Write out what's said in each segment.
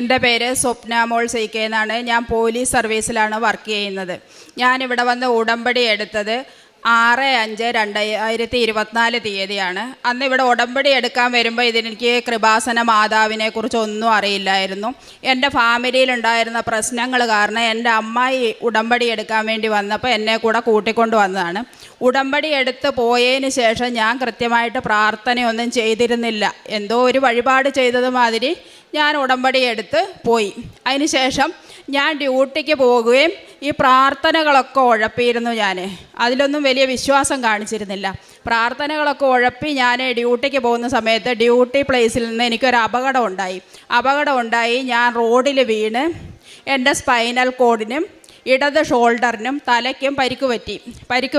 എൻ്റെ പേര് സ്വപ്ന മോൾ CK എന്നാണ്. ഞാൻ പോലീസ് സർവീസിലാണ് വർക്ക് ചെയ്യുന്നത്. ഞാനിവിടെ വന്ന് ഉടമ്പടി എടുത്തത് 6/5/2024 തീയതിയാണ്. അന്ന് ഇവിടെ ഉടമ്പടി എടുക്കാൻ വരുമ്പോൾ ഇതിനെനിക്ക് കൃപാസന മാതാവിനെ കുറിച്ച് ഒന്നും അറിയില്ലായിരുന്നു. എൻ്റെ ഫാമിലിയിലുണ്ടായിരുന്ന പ്രശ്നങ്ങൾ കാരണം എൻ്റെ അമ്മായി ഉടമ്പടി എടുക്കാൻ വേണ്ടി വന്നപ്പോൾ എന്നെ കൂടെ കൂട്ടിക്കൊണ്ട് വന്നതാണ്. ഉടമ്പടി എടുത്ത് പോയതിന് ശേഷം ഞാൻ കൃത്യമായിട്ട് പ്രാർത്ഥനയൊന്നും ചെയ്തിരുന്നില്ല. എന്തോ ഒരു വഴിപാട് ചെയ്തത് മാതിരി ഞാൻ ഉടമ്പടി എടുത്ത് പോയി. അതിന് ശേഷം ഞാൻ ഡ്യൂട്ടിക്ക് പോകുകയും ഈ പ്രാർത്ഥനകളൊക്കെ ഉഴപ്പിയിരുന്നു. ഞാൻ അതിലൊന്നും വലിയ വിശ്വാസം കാണിച്ചിരുന്നില്ല. പ്രാർത്ഥനകളൊക്കെ ഉഴപ്പി ഞാൻ ഡ്യൂട്ടിക്ക് പോകുന്ന സമയത്ത് ഡ്യൂട്ടി പ്ലേസിൽ നിന്ന് എനിക്കൊരു അപകടം ഉണ്ടായി. ഞാൻ റോഡിൽ വീണ് എൻ്റെ സ്പൈനൽ കോഡിനും ഇടത് ഷോൾഡറിനും തലയ്ക്കും പരിക്ക്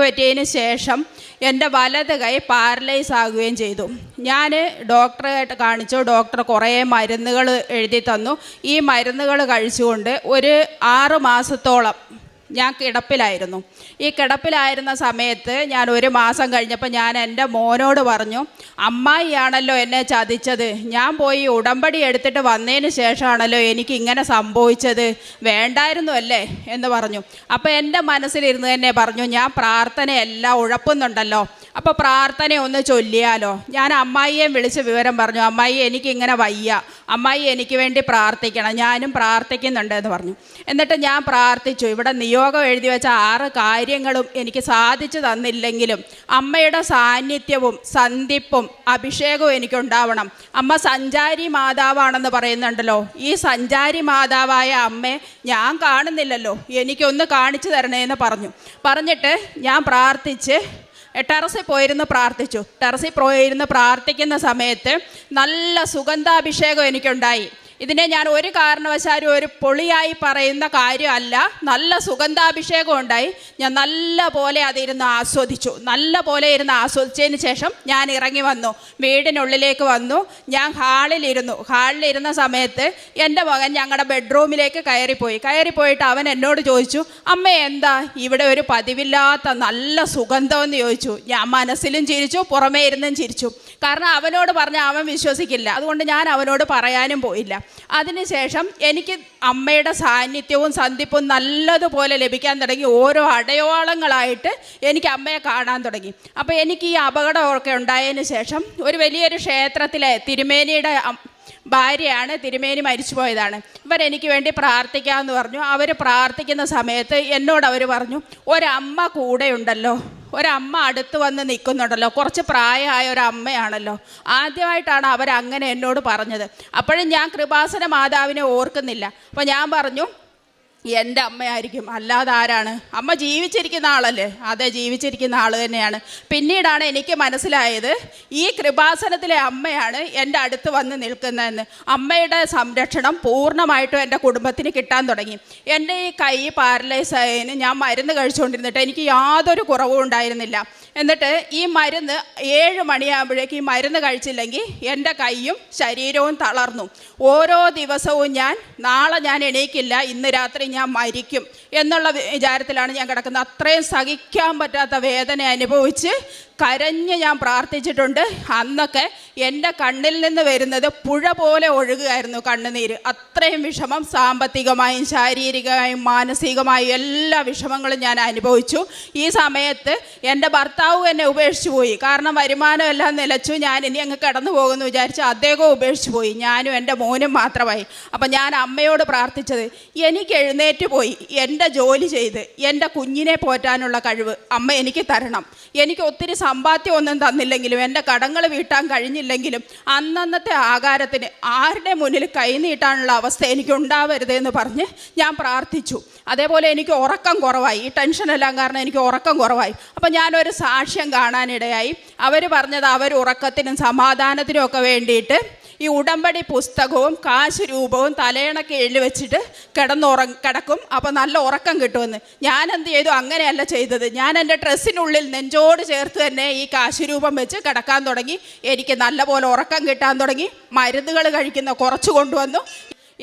പറ്റിയതിന് ശേഷം എൻ്റെ വലത് കൈ പാരലൈസ് ആകുകയും ചെയ്തു. ഞാൻ ഡോക്ടറെ കാണിച്ചു. ഡോക്ടർ കുറേ മരുന്നുകൾ എഴുതി തന്നു. ഈ മരുന്നുകൾ കഴിച്ചുകൊണ്ട് ഒരു 6 മാസത്തോളം ഞാൻ കിടപ്പിലായിരുന്നു. ഈ കിടപ്പിലായിരുന്ന സമയത്ത് ഞാൻ 1 മാസം കഴിഞ്ഞപ്പോൾ ഞാൻ എൻ്റെ മോനോട് പറഞ്ഞു, അമ്മായിയാണല്ലോ എന്നെ ചതിച്ചത്. ഞാൻ പോയി ഉടമ്പടി എടുത്തിട്ട് വന്നതിന് ശേഷമാണല്ലോ എനിക്ക് ഇങ്ങനെ സംഭവിച്ചത്. വേണ്ടായിരുന്നു അല്ലേ എന്ന് പറഞ്ഞു. അപ്പോൾ എൻ്റെ മനസ്സിലിരുന്ന് തന്നെ പറഞ്ഞു, ഞാൻ പ്രാർത്ഥനയെല്ലാം ഉഴപ്പുന്നുണ്ടല്ലോ, അപ്പോൾ പ്രാർത്ഥന ഒന്ന് ചൊല്ലിയാലോ. ഞാൻ അമ്മായിയെ വിളിച്ച് വിവരം പറഞ്ഞു, അമ്മായി എനിക്കിങ്ങനെ വയ്യ, അമ്മായി എനിക്ക് വേണ്ടി പ്രാർത്ഥിക്കണം, ഞാനും പ്രാർത്ഥിക്കുന്നുണ്ട് എന്ന് പറഞ്ഞു. എന്നിട്ട് ഞാൻ പ്രാർത്ഥിച്ചു. ഇവിടെ നിയോഗം എഴുതി വെച്ച 6 കാര്യങ്ങളും എനിക്ക് സാധിച്ചു തന്നില്ലെങ്കിലും അമ്മയുടെ സാന്നിധ്യവും സന്ധിപ്പും അഭിഷേകവും എനിക്കുണ്ടാവണം. അമ്മ സഞ്ചാരി മാതാവാണെന്ന് പറയുന്നുണ്ടല്ലോ. ഈ സഞ്ചാരി മാതാവായ അമ്മയെ ഞാൻ കാണുന്നില്ലല്ലോ, എനിക്കൊന്ന് കാണിച്ചു തരണേന്ന് പറഞ്ഞിട്ട് ഞാൻ പ്രാർത്ഥിച്ച് ടെറസിൽ പോയിരുന്ന് പ്രാർത്ഥിച്ചു. ടെറസിൽ പോയിരുന്ന് പ്രാർത്ഥിക്കുന്ന സമയത്ത് നല്ല സുഗന്ധാഭിഷേകം എനിക്കുണ്ടായി. ഇതിനെ ഞാൻ ഒരു കാരണവശാലും ഒരു പൊളിയായി പറയുന്ന കാര്യമല്ല. നല്ല സുഗന്ധാഭിഷേകം ഉണ്ടായി. ഞാൻ നല്ല പോലെ ഇരുന്ന് ആസ്വദിച്ചതിന് ശേഷം ഞാൻ ഇറങ്ങി വന്നു, വീടിനുള്ളിലേക്ക് വന്നു. ഞാൻ ഹാളിലിരുന്ന സമയത്ത് എൻ്റെ മകൻ ഞങ്ങളുടെ ബെഡ്റൂമിലേക്ക് കയറിപ്പോയിട്ട് അവൻ എന്നോട് ചോദിച്ചു, അമ്മ എന്താ ഇവിടെ ഒരു പതിവില്ലാത്ത നല്ല സുഗന്ധമെന്ന് ചോദിച്ചു. ഞാൻ മനസ്സിലും ചിരിച്ചു, പുറമേ ഇരുന്നും ചിരിച്ചു. കാരണം അവനോട് പറഞ്ഞാൽ അവൻ വിശ്വസിക്കില്ല. അതുകൊണ്ട് ഞാൻ അവനോട് പറയാനും പോയില്ല. അതിനുശേഷം എനിക്ക് അമ്മയുടെ സാന്നിധ്യവും സന്ധിപ്പും നല്ലതുപോലെ ലഭിക്കാൻ തുടങ്ങി. ഓരോ അടയാളങ്ങളായിട്ട് എനിക്ക് അമ്മയെ കാണാൻ തുടങ്ങി. അപ്പോൾ എനിക്ക് ഈ അപകടമൊക്കെ ഉണ്ടായതിന് ശേഷം ഒരു വലിയൊരു ക്ഷേത്രത്തിലെ തിരുമേനിയുടെ ഭാര്യയാണ്, തിരുമേനി മരിച്ചു പോയതാണ്. ഇവരെനിക്ക് വേണ്ടി പ്രാർത്ഥിക്കാമെന്ന് പറഞ്ഞു. അവർ പ്രാർത്ഥിക്കുന്ന സമയത്ത് എന്നോട് അവർ പറഞ്ഞു, ഒരമ്മ കൂടെ ഉണ്ടല്ലോ, ഒരമ്മ അടുത്ത് വന്ന് നിൽക്കുന്നുണ്ടല്ലോ, കുറച്ച് പ്രായമായ ഒരമ്മയാണല്ലോ. ആദ്യമായിട്ടാണ് അവരങ്ങനെ എന്നോട് പറഞ്ഞത്. അപ്പോഴും ഞാൻ കൃപാസന മാതാവിനെ ഓർക്കുന്നില്ല. അപ്പോൾ ഞാൻ പറഞ്ഞു, എൻ്റെ അമ്മയായിരിക്കും, അല്ലാതെ ആരാണ്? അമ്മ ജീവിച്ചിരിക്കുന്ന ആളല്ലേ? അതെ, ജീവിച്ചിരിക്കുന്ന ആൾ തന്നെയാണ്. പിന്നീടാണ് എനിക്ക് മനസ്സിലായത് ഈ കൃപാസനത്തിലെ അമ്മയാണ് എൻ്റെ അടുത്ത് വന്ന് നിൽക്കുന്നതെന്ന്. അമ്മയുടെ സംരക്ഷണം പൂർണ്ണമായിട്ടും എൻ്റെ കുടുംബത്തിന് കിട്ടാൻ തുടങ്ങി. എൻ്റെ ഈ കൈ പാരലൈസ് ആയതിന് ഞാൻ മരുന്ന് കഴിച്ചുകൊണ്ടിരുന്നിട്ട് എനിക്ക് യാതൊരു കുറവും ഉണ്ടായിരുന്നില്ല. എന്നിട്ട് ഈ മരുന്ന് 7 മണിയാകുമ്പോഴേക്ക് ഈ മരുന്ന് കഴിച്ചില്ലെങ്കിൽ എൻ്റെ കൈയും ശരീരവും തളർന്നു. ഓരോ ദിവസവും നാളെ ഞാൻ എണീക്കില്ല, ഇന്ന് രാത്രി ഞാൻ മരിക്കും എന്നുള്ള വിചാരത്തിലാണ് ഞാൻ കിടക്കുന്നത്. അത്രയും സഹിക്കാൻ പറ്റാത്ത വേദന അനുഭവിച്ച് കരഞ്ഞ് ഞാൻ പ്രാർത്ഥിച്ചിട്ടുണ്ട്. അന്നൊക്കെ എൻ്റെ കണ്ണിൽ നിന്ന് വരുന്നത് പുഴ പോലെ ഒഴുകുകയായിരുന്നു കണ്ണുനീര്. അത്രയും വിഷമം, സാമ്പത്തികമായും ശാരീരികമായും മാനസികമായും എല്ലാ വിഷമങ്ങളും ഞാൻ അനുഭവിച്ചു. ഈ സമയത്ത് എൻ്റെ ഭർത്താവ് എന്നെ ഉപേക്ഷിച്ചു പോയി. കാരണം വരുമാനം എല്ലാം നിലച്ചു. ഞാൻ ഇനി അങ്ങ് കിടന്നു പോകുമെന്ന് വിചാരിച്ച് അദ്ദേഹവും ഉപേക്ഷിച്ചു പോയി. ഞാനും എൻ്റെ മോനും മാത്രമായി. അപ്പം ഞാൻ അമ്മയോട് പ്രാർത്ഥിച്ചത്, എനിക്ക് എഴുന്നേറ്റ് പോയി എൻ്റെ ജോലി ചെയ്ത് എൻ്റെ കുഞ്ഞിനെ പോറ്റാനുള്ള കഴിവ് അമ്മ എനിക്ക് തരണം. എനിക്ക് ഒത്തിരി സമ്പാദ്യം ഒന്നും തന്നില്ലെങ്കിലും എൻ്റെ കടങ്ങൾ വീട്ടാൻ കഴിഞ്ഞില്ലെങ്കിലും അന്നന്നത്തെ ആഹാരത്തിന് ആരുടെ മുന്നിൽ കൈനീട്ടാനുള്ള അവസ്ഥ എനിക്ക് ഉണ്ടാവരുതെന്ന് പറഞ്ഞ് ഞാൻ പ്രാർത്ഥിച്ചു. അതേപോലെ എനിക്ക് ഉറക്കം കുറവായി. ഈ ടെൻഷനെല്ലാം കാരണം എനിക്ക് ഉറക്കം കുറവായി. അപ്പം ഞാനൊരു സാക്ഷ്യം കാണാനിടയായി. അവർ പറഞ്ഞത് അവർ ഉറക്കത്തിനും സമാധാനത്തിനും ഒക്കെ വേണ്ടിയിട്ട് ഈ ഉടമ്പടി പുസ്തകവും കാശ് രൂപവും തലയിണക്ക് എഴുതി വെച്ചിട്ട് കിടക്കും, അപ്പോൾ നല്ല ഉറക്കം കിട്ടുമെന്ന്. ഞാൻ എന്ത് ചെയ്തു? അങ്ങനെയല്ല ചെയ്തത്. ഞാൻ എൻ്റെ ഡ്രസ്സിനുള്ളിൽ നെഞ്ചോട് ചേർത്ത് തന്നെ ഈ കാശ് രൂപം വെച്ച് കിടക്കാൻ തുടങ്ങി. എനിക്ക് നല്ലപോലെ ഉറക്കം കിട്ടാൻ തുടങ്ങി. മരുന്നുകൾ കഴിക്കുന്ന കുറച്ച് കൊണ്ടുവന്നു.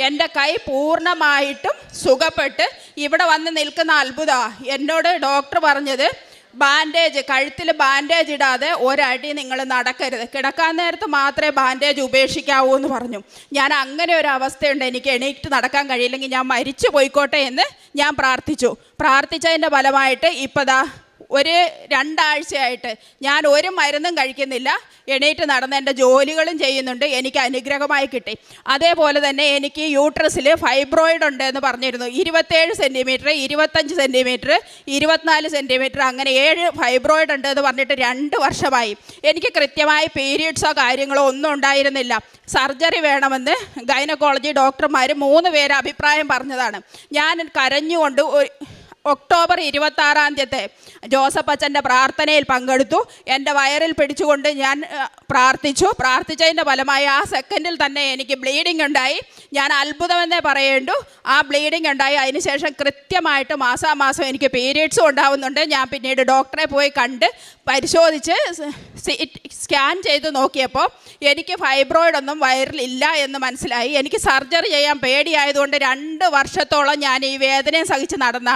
എൻ്റെ കൈ പൂർണ്ണമായിട്ടും സുഖപ്പെട്ട് ഇവിടെ വന്ന് നിൽക്കുന്ന അത്ഭുതമാണ്. എന്നോട് ഡോക്ടർ പറഞ്ഞത്, ബാൻഡേജ്, കഴുത്തിൽ ബാൻഡേജ് ഇടാതെ ഒരടി നിങ്ങൾ നടക്കരുത്, കിടക്കാൻ നേരത്ത് മാത്രമേ ബാൻഡേജ് ഉപേക്ഷിക്കാവൂ എന്ന് പറഞ്ഞു. ഞാൻ അങ്ങനെ ഒരു അവസ്ഥയുണ്ട്, എനിക്ക് എണീറ്റ് നടക്കാൻ കഴിയില്ലെങ്കിൽ ഞാൻ മരിച്ചു പോയിക്കോട്ടെ എന്ന് ഞാൻ പ്രാർത്ഥിച്ചതിൻ്റെ ഫലമായിട്ട് ഇപ്പോൾ ദാ ഒരു 2 ആഴ്ചയായിട്ട് ഞാൻ ഒരു മരുന്നും കഴിക്കുന്നില്ല, എണീറ്റ് നടന്ന് എൻ്റെ ജോലികളും ചെയ്യുന്നുണ്ട്. എനിക്ക് അനുഗ്രഹമായി കിട്ടി. അതേപോലെ തന്നെ എനിക്ക് യൂട്രസിൽ ഫൈബ്രോയിഡ് ഉണ്ട് എന്ന് പറഞ്ഞിരുന്നു. 27 സെൻറ്റിമീറ്റർ, 25 സെൻറ്റിമീറ്റർ, 24 സെൻറ്റിമീറ്റർ, അങ്ങനെ 7 ഫൈബ്രോയിഡ് ഉണ്ട് എന്ന് പറഞ്ഞിട്ട് 2 വർഷമായി. എനിക്ക് കൃത്യമായി പീരിയഡ്സോ കാര്യങ്ങളോ ഒന്നും ഉണ്ടായിരുന്നില്ല. സർജറി വേണമെന്ന് ഗൈനക്കോളജി ഡോക്ടർമാർ 3 പേര് അഭിപ്രായം പറഞ്ഞതാണ്. ഞാൻ കരഞ്ഞുകൊണ്ട് ഒക്ടോബർ 26 ജോസഫ് അച്ഛൻ്റെ പ്രാർത്ഥനയിൽ പങ്കെടുത്തു. എൻ്റെ വയറിൽ പിടിച്ചുകൊണ്ട് ഞാൻ പ്രാർത്ഥിച്ചതിൻ്റെ ഫലമായി ആ സെക്കൻഡിൽ തന്നെ എനിക്ക് ബ്ലീഡിങ് ഉണ്ടായി. ഞാൻ അത്ഭുതമെന്നേ പറയേണ്ടു. ആ ബ്ലീഡിങ് ഉണ്ടായി. അതിനുശേഷം കൃത്യമായിട്ട് മാസാമാസം എനിക്ക് പീരിയഡ്സും ഉണ്ടാവുന്നുണ്ട്. ഞാൻ പിന്നീട് ഡോക്ടറെ പോയി കണ്ട് പരിശോധിച്ച് സ്കാൻ ചെയ്ത് നോക്കിയപ്പോൾ എനിക്ക് ഫൈബ്രോയിഡ് ഒന്നും വയറിലില്ല എന്ന് മനസ്സിലായി. എനിക്ക് സർജറി ചെയ്യാൻ പേടിയായതുകൊണ്ട് 2 വർഷത്തോളം ഞാൻ ഈ വേദനയും സഹിച്ച് നടന്ന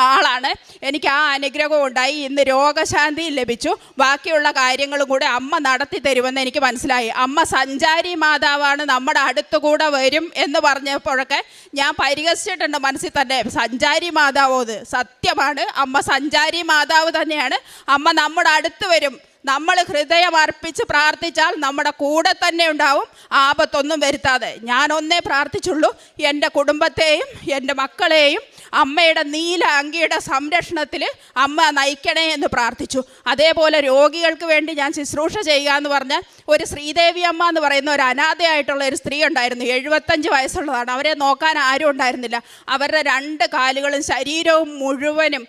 ആളാണ്. എനിക്ക് ആ അനുഗ്രഹം ഉണ്ടായി. ഇന്ന് രോഗശാന്തി ലഭിച്ചു. ബാക്കിയുള്ള കാര്യങ്ങളും കൂടെ അമ്മ നടത്തി തരുമെന്ന് എനിക്ക് മനസ്സിലായി. അമ്മ സഞ്ചാരി മാതാവാണ്, നമ്മുടെ അടുത്തുകൂടെ വരും എന്ന് പറഞ്ഞപ്പോഴൊക്കെ ഞാൻ പരിഹസിച്ചിട്ടുണ്ട് മനസ്സിൽ തന്നെ. സഞ്ചാരി മാതാവോ? അത് സത്യമാണ്. അമ്മ സഞ്ചാരി മാതാവ് തന്നെയാണ്. അമ്മ നമ്മുടെ അടുത്ത് വരും. നമ്മൾ ഹൃദയം അർപ്പിച്ച് പ്രാർത്ഥിച്ചാൽ നമ്മുടെ കൂടെ തന്നെ ഉണ്ടാവും, ആപത്തൊന്നും വരുത്താതെ. ഞാനൊന്നേ പ്രാർത്ഥിച്ചുള്ളൂ, എൻ്റെ കുടുംബത്തെയും എൻ്റെ മക്കളെയും അമ്മയുടെ നീല അങ്കിയുടെ സംരക്ഷണത്തിൽ അമ്മ നയിക്കണേ എന്ന് പ്രാർത്ഥിച്ചു. അതേപോലെ രോഗികൾക്ക് വേണ്ടി ഞാൻ ശുശ്രൂഷ ചെയ്യുക എന്ന് പറഞ്ഞ് ഒരു ശ്രീദേവി അമ്മ എന്ന് പറയുന്ന ഒരു അനാഥയായിട്ടുള്ള ഒരു സ്ത്രീ ഉണ്ടായിരുന്നു. 75 വയസ്സുള്ളതാണ്. അവരെ നോക്കാൻ ആരും ഉണ്ടായിരുന്നില്ല. അവരുടെ 2 കാലുകളും ശരീരവും മുഴുവനും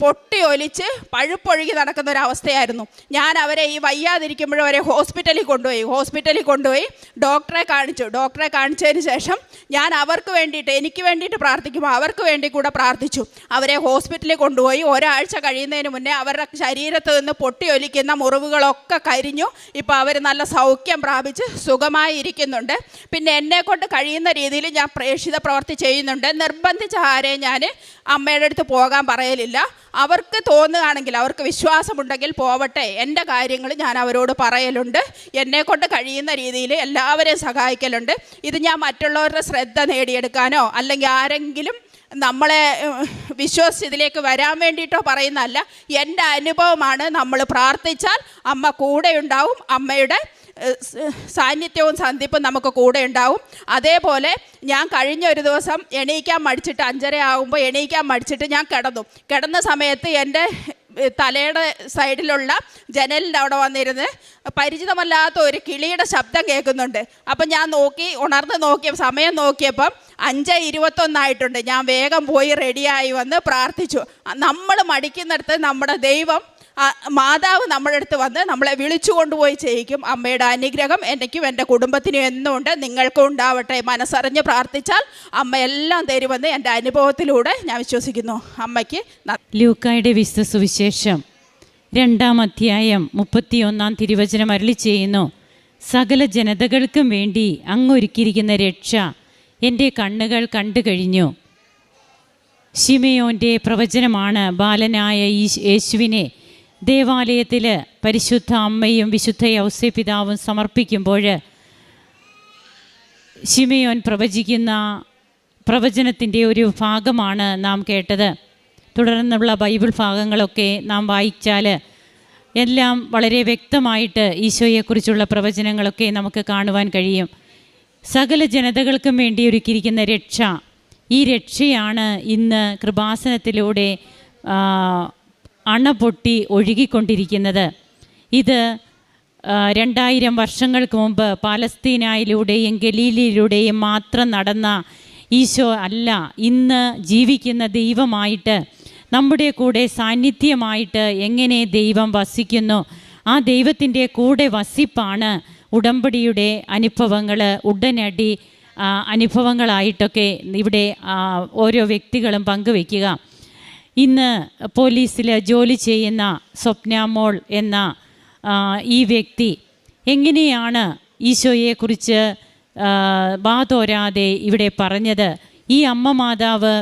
പൊട്ടി ഒലിച്ച് പഴുപ്പൊഴുകി നടക്കുന്ന ഒരവസ്ഥയായിരുന്നു. ഞാൻ അവരെ ഈ വയ്യാതിരിക്കുമ്പോഴും അവരെ ഹോസ്പിറ്റലിൽ കൊണ്ടുപോയി ഡോക്ടറെ കാണിച്ചതിന് ശേഷം ഞാൻ അവർക്ക് വേണ്ടിയിട്ട്, എനിക്ക് വേണ്ടിയിട്ട് പ്രാർത്ഥിക്കുമ്പോൾ അവർക്ക് വേണ്ടി കൂടെ പ്രാർത്ഥിച്ചു. അവരെ ഹോസ്പിറ്റലിൽ കൊണ്ടുപോയി. ഒരാഴ്ച കഴിയുന്നതിന് മുന്നേ അവരുടെ ശരീരത്ത് നിന്ന് പൊട്ടി ഒലിക്കുന്ന മുറിവുകളൊക്കെ കരിഞ്ഞു. ഇപ്പോൾ അവർ നല്ല സൗഖ്യം പ്രാപിച്ച് സുഖമായി ഇരിക്കുന്നുണ്ട്. പിന്നെ എന്നെക്കൊണ്ട് കഴിയുന്ന രീതിയിൽ ഞാൻ പ്രേക്ഷിത പ്രവൃത്തി ചെയ്യുന്നുണ്ട്. നിർബന്ധിച്ച ആരെയും ഞാൻ അമ്മയുടെ അടുത്ത് പോകാൻ പറയലില്ല. അവർക്ക് തോന്നുകയാണെങ്കിൽ, അവർക്ക് വിശ്വാസമുണ്ടെങ്കിൽ പോവട്ടെ. എൻ്റെ കാര്യങ്ങൾ ഞാൻ അവരോട് പറയലുണ്ട്. എന്നെക്കൊണ്ട് കഴിയുന്ന രീതിയിൽ എല്ലാവരെയും സഹായിക്കലുണ്ട്. ഇത് ഞാൻ മറ്റുള്ളവരുടെ ശ്രദ്ധ നേടിയെടുക്കാനോ അല്ലെങ്കിൽ ആരെങ്കിലും നമ്മളെ വിശ്വസിച്ച് ഇതിലേക്ക് വരാൻ വേണ്ടിയിട്ടോ പറയുന്നതല്ല. എൻ്റെ അനുഭവമാണ്. നമ്മൾ പ്രാർത്ഥിച്ചാൽ അമ്മ കൂടെയുണ്ടാവും. അമ്മയുടെ സാന്നിധ്യവും സന്ധിപ്പും നമുക്ക് കൂടെ ഉണ്ടാവും. അതേപോലെ ഞാൻ കഴിഞ്ഞ ഒരു ദിവസം എണീക്കാൻ മടിച്ചിട്ട് 5:30 ആകുമ്പോൾ എണീക്കാൻ മടിച്ചിട്ട് ഞാൻ കിടന്ന സമയത്ത് എൻ്റെ തലയുടെ സൈഡിലുള്ള ജനലിൻ്റെ അവിടെ വന്നിരുന്ന് പരിചിതമല്ലാത്ത ഒരു കിളിയുടെ ശബ്ദം കേൾക്കുന്നുണ്ട്. അപ്പം ഞാൻ സമയം നോക്കിയപ്പം 5:21 ആയിട്ടുണ്ട്. ഞാൻ വേഗം പോയി റെഡിയായി വന്ന് പ്രാർത്ഥിച്ചു. നമ്മൾ മടിക്കുന്നിടത്ത് നമ്മുടെ ദൈവം മാതാവ് നമ്മുടെ അടുത്ത് വന്ന് നമ്മളെ വിളിച്ചു കൊണ്ടുപോയി ചെയ്യിക്കും. അമ്മയുടെ അനുഗ്രഹം എനിക്കും എൻ്റെ കുടുംബത്തിനും എന്നും ഉണ്ട്. നിങ്ങൾക്കും ഉണ്ടാവട്ടെ. മനസ്സറിഞ്ഞ് പ്രാർത്ഥിച്ചാൽ അമ്മ എല്ലാം തരുമെന്ന് എൻ്റെ അനുഭവത്തിലൂടെ ഞാൻ വിശ്വസിക്കുന്നു. അമ്മയ്ക്ക് ലൂക്കായുടെ വിശുദ്ധ സുവിശേഷം 2-ാം അധ്യായം 31-ാം തിരുവചനം അരുളി ചെയ്യുന്നു: സകല ജനതകൾക്കും വേണ്ടി അങ്ങൊരുക്കിയിരിക്കുന്ന രക്ഷ എൻ്റെ കണ്ണുകൾ കണ്ടു കഴിഞ്ഞു. ശിമയോൻ്റെ പ്രവചനമാണ്. ബാലനായ യേശുവിനെ ദേവാലയത്തിൽ പരിശുദ്ധ അമ്മയും വിശുദ്ധ ഔസേപ്പിതാവും സമർപ്പിക്കുമ്പോൾ ശിമയോൻ പ്രവചിക്കുന്ന പ്രവചനത്തിൻ്റെ ഒരു ഭാഗമാണ് നാം കേട്ടത്. തുടർന്നുള്ള ബൈബിൾ ഭാഗങ്ങളൊക്കെ നാം വായിച്ചാൽ എല്ലാം വളരെ വ്യക്തമായിട്ട് ഈശോയെക്കുറിച്ചുള്ള പ്രവചനങ്ങളൊക്കെ നമുക്ക് കാണുവാൻ കഴിയും. സകല ജനതകൾക്കും വേണ്ടി ഒരുക്കിയിരിക്കുന്ന രക്ഷ, ഈ രക്ഷയാണ് ഇന്ന് കൃപാസനത്തിലൂടെ അണപൊട്ടി ഒഴുകിക്കൊണ്ടിരിക്കുന്നത്. ഇത് 2000 വർഷങ്ങൾക്ക് മുമ്പ് പാലസ്തീനയിലൂടെയും ഗലീലയിലൂടെയും മാത്രം നടന്ന ഈശോ അല്ല, ഇന്ന് ജീവിക്കുന്ന ദൈവമായിട്ട് നമ്മുടെ കൂടെ സാന്നിധ്യമായിട്ട് എങ്ങനെ ദൈവം വസിക്കുന്നു, ആ ദൈവത്തിൻ്റെ കൂടെ വസിപ്പാണ് ഉടമ്പടിയുടെ അനുഭവങ്ങൾ ഉടനടി അനുഭവങ്ങളായിട്ടൊക്കെ ഇവിടെ ഓരോ വ്യക്തികളും പങ്കുവയ്ക്കുക. ഇന്ന് പോലീസിൽ ജോലി ചെയ്യുന്ന സ്വപ്ന മോൾ എന്ന ഈ വ്യക്തി എങ്ങനെയാണ് ഈശോയെക്കുറിച്ച് വാതോരാതെ ഇവിടെ പറഞ്ഞത്? ഈ അമ്മ മാതാവ്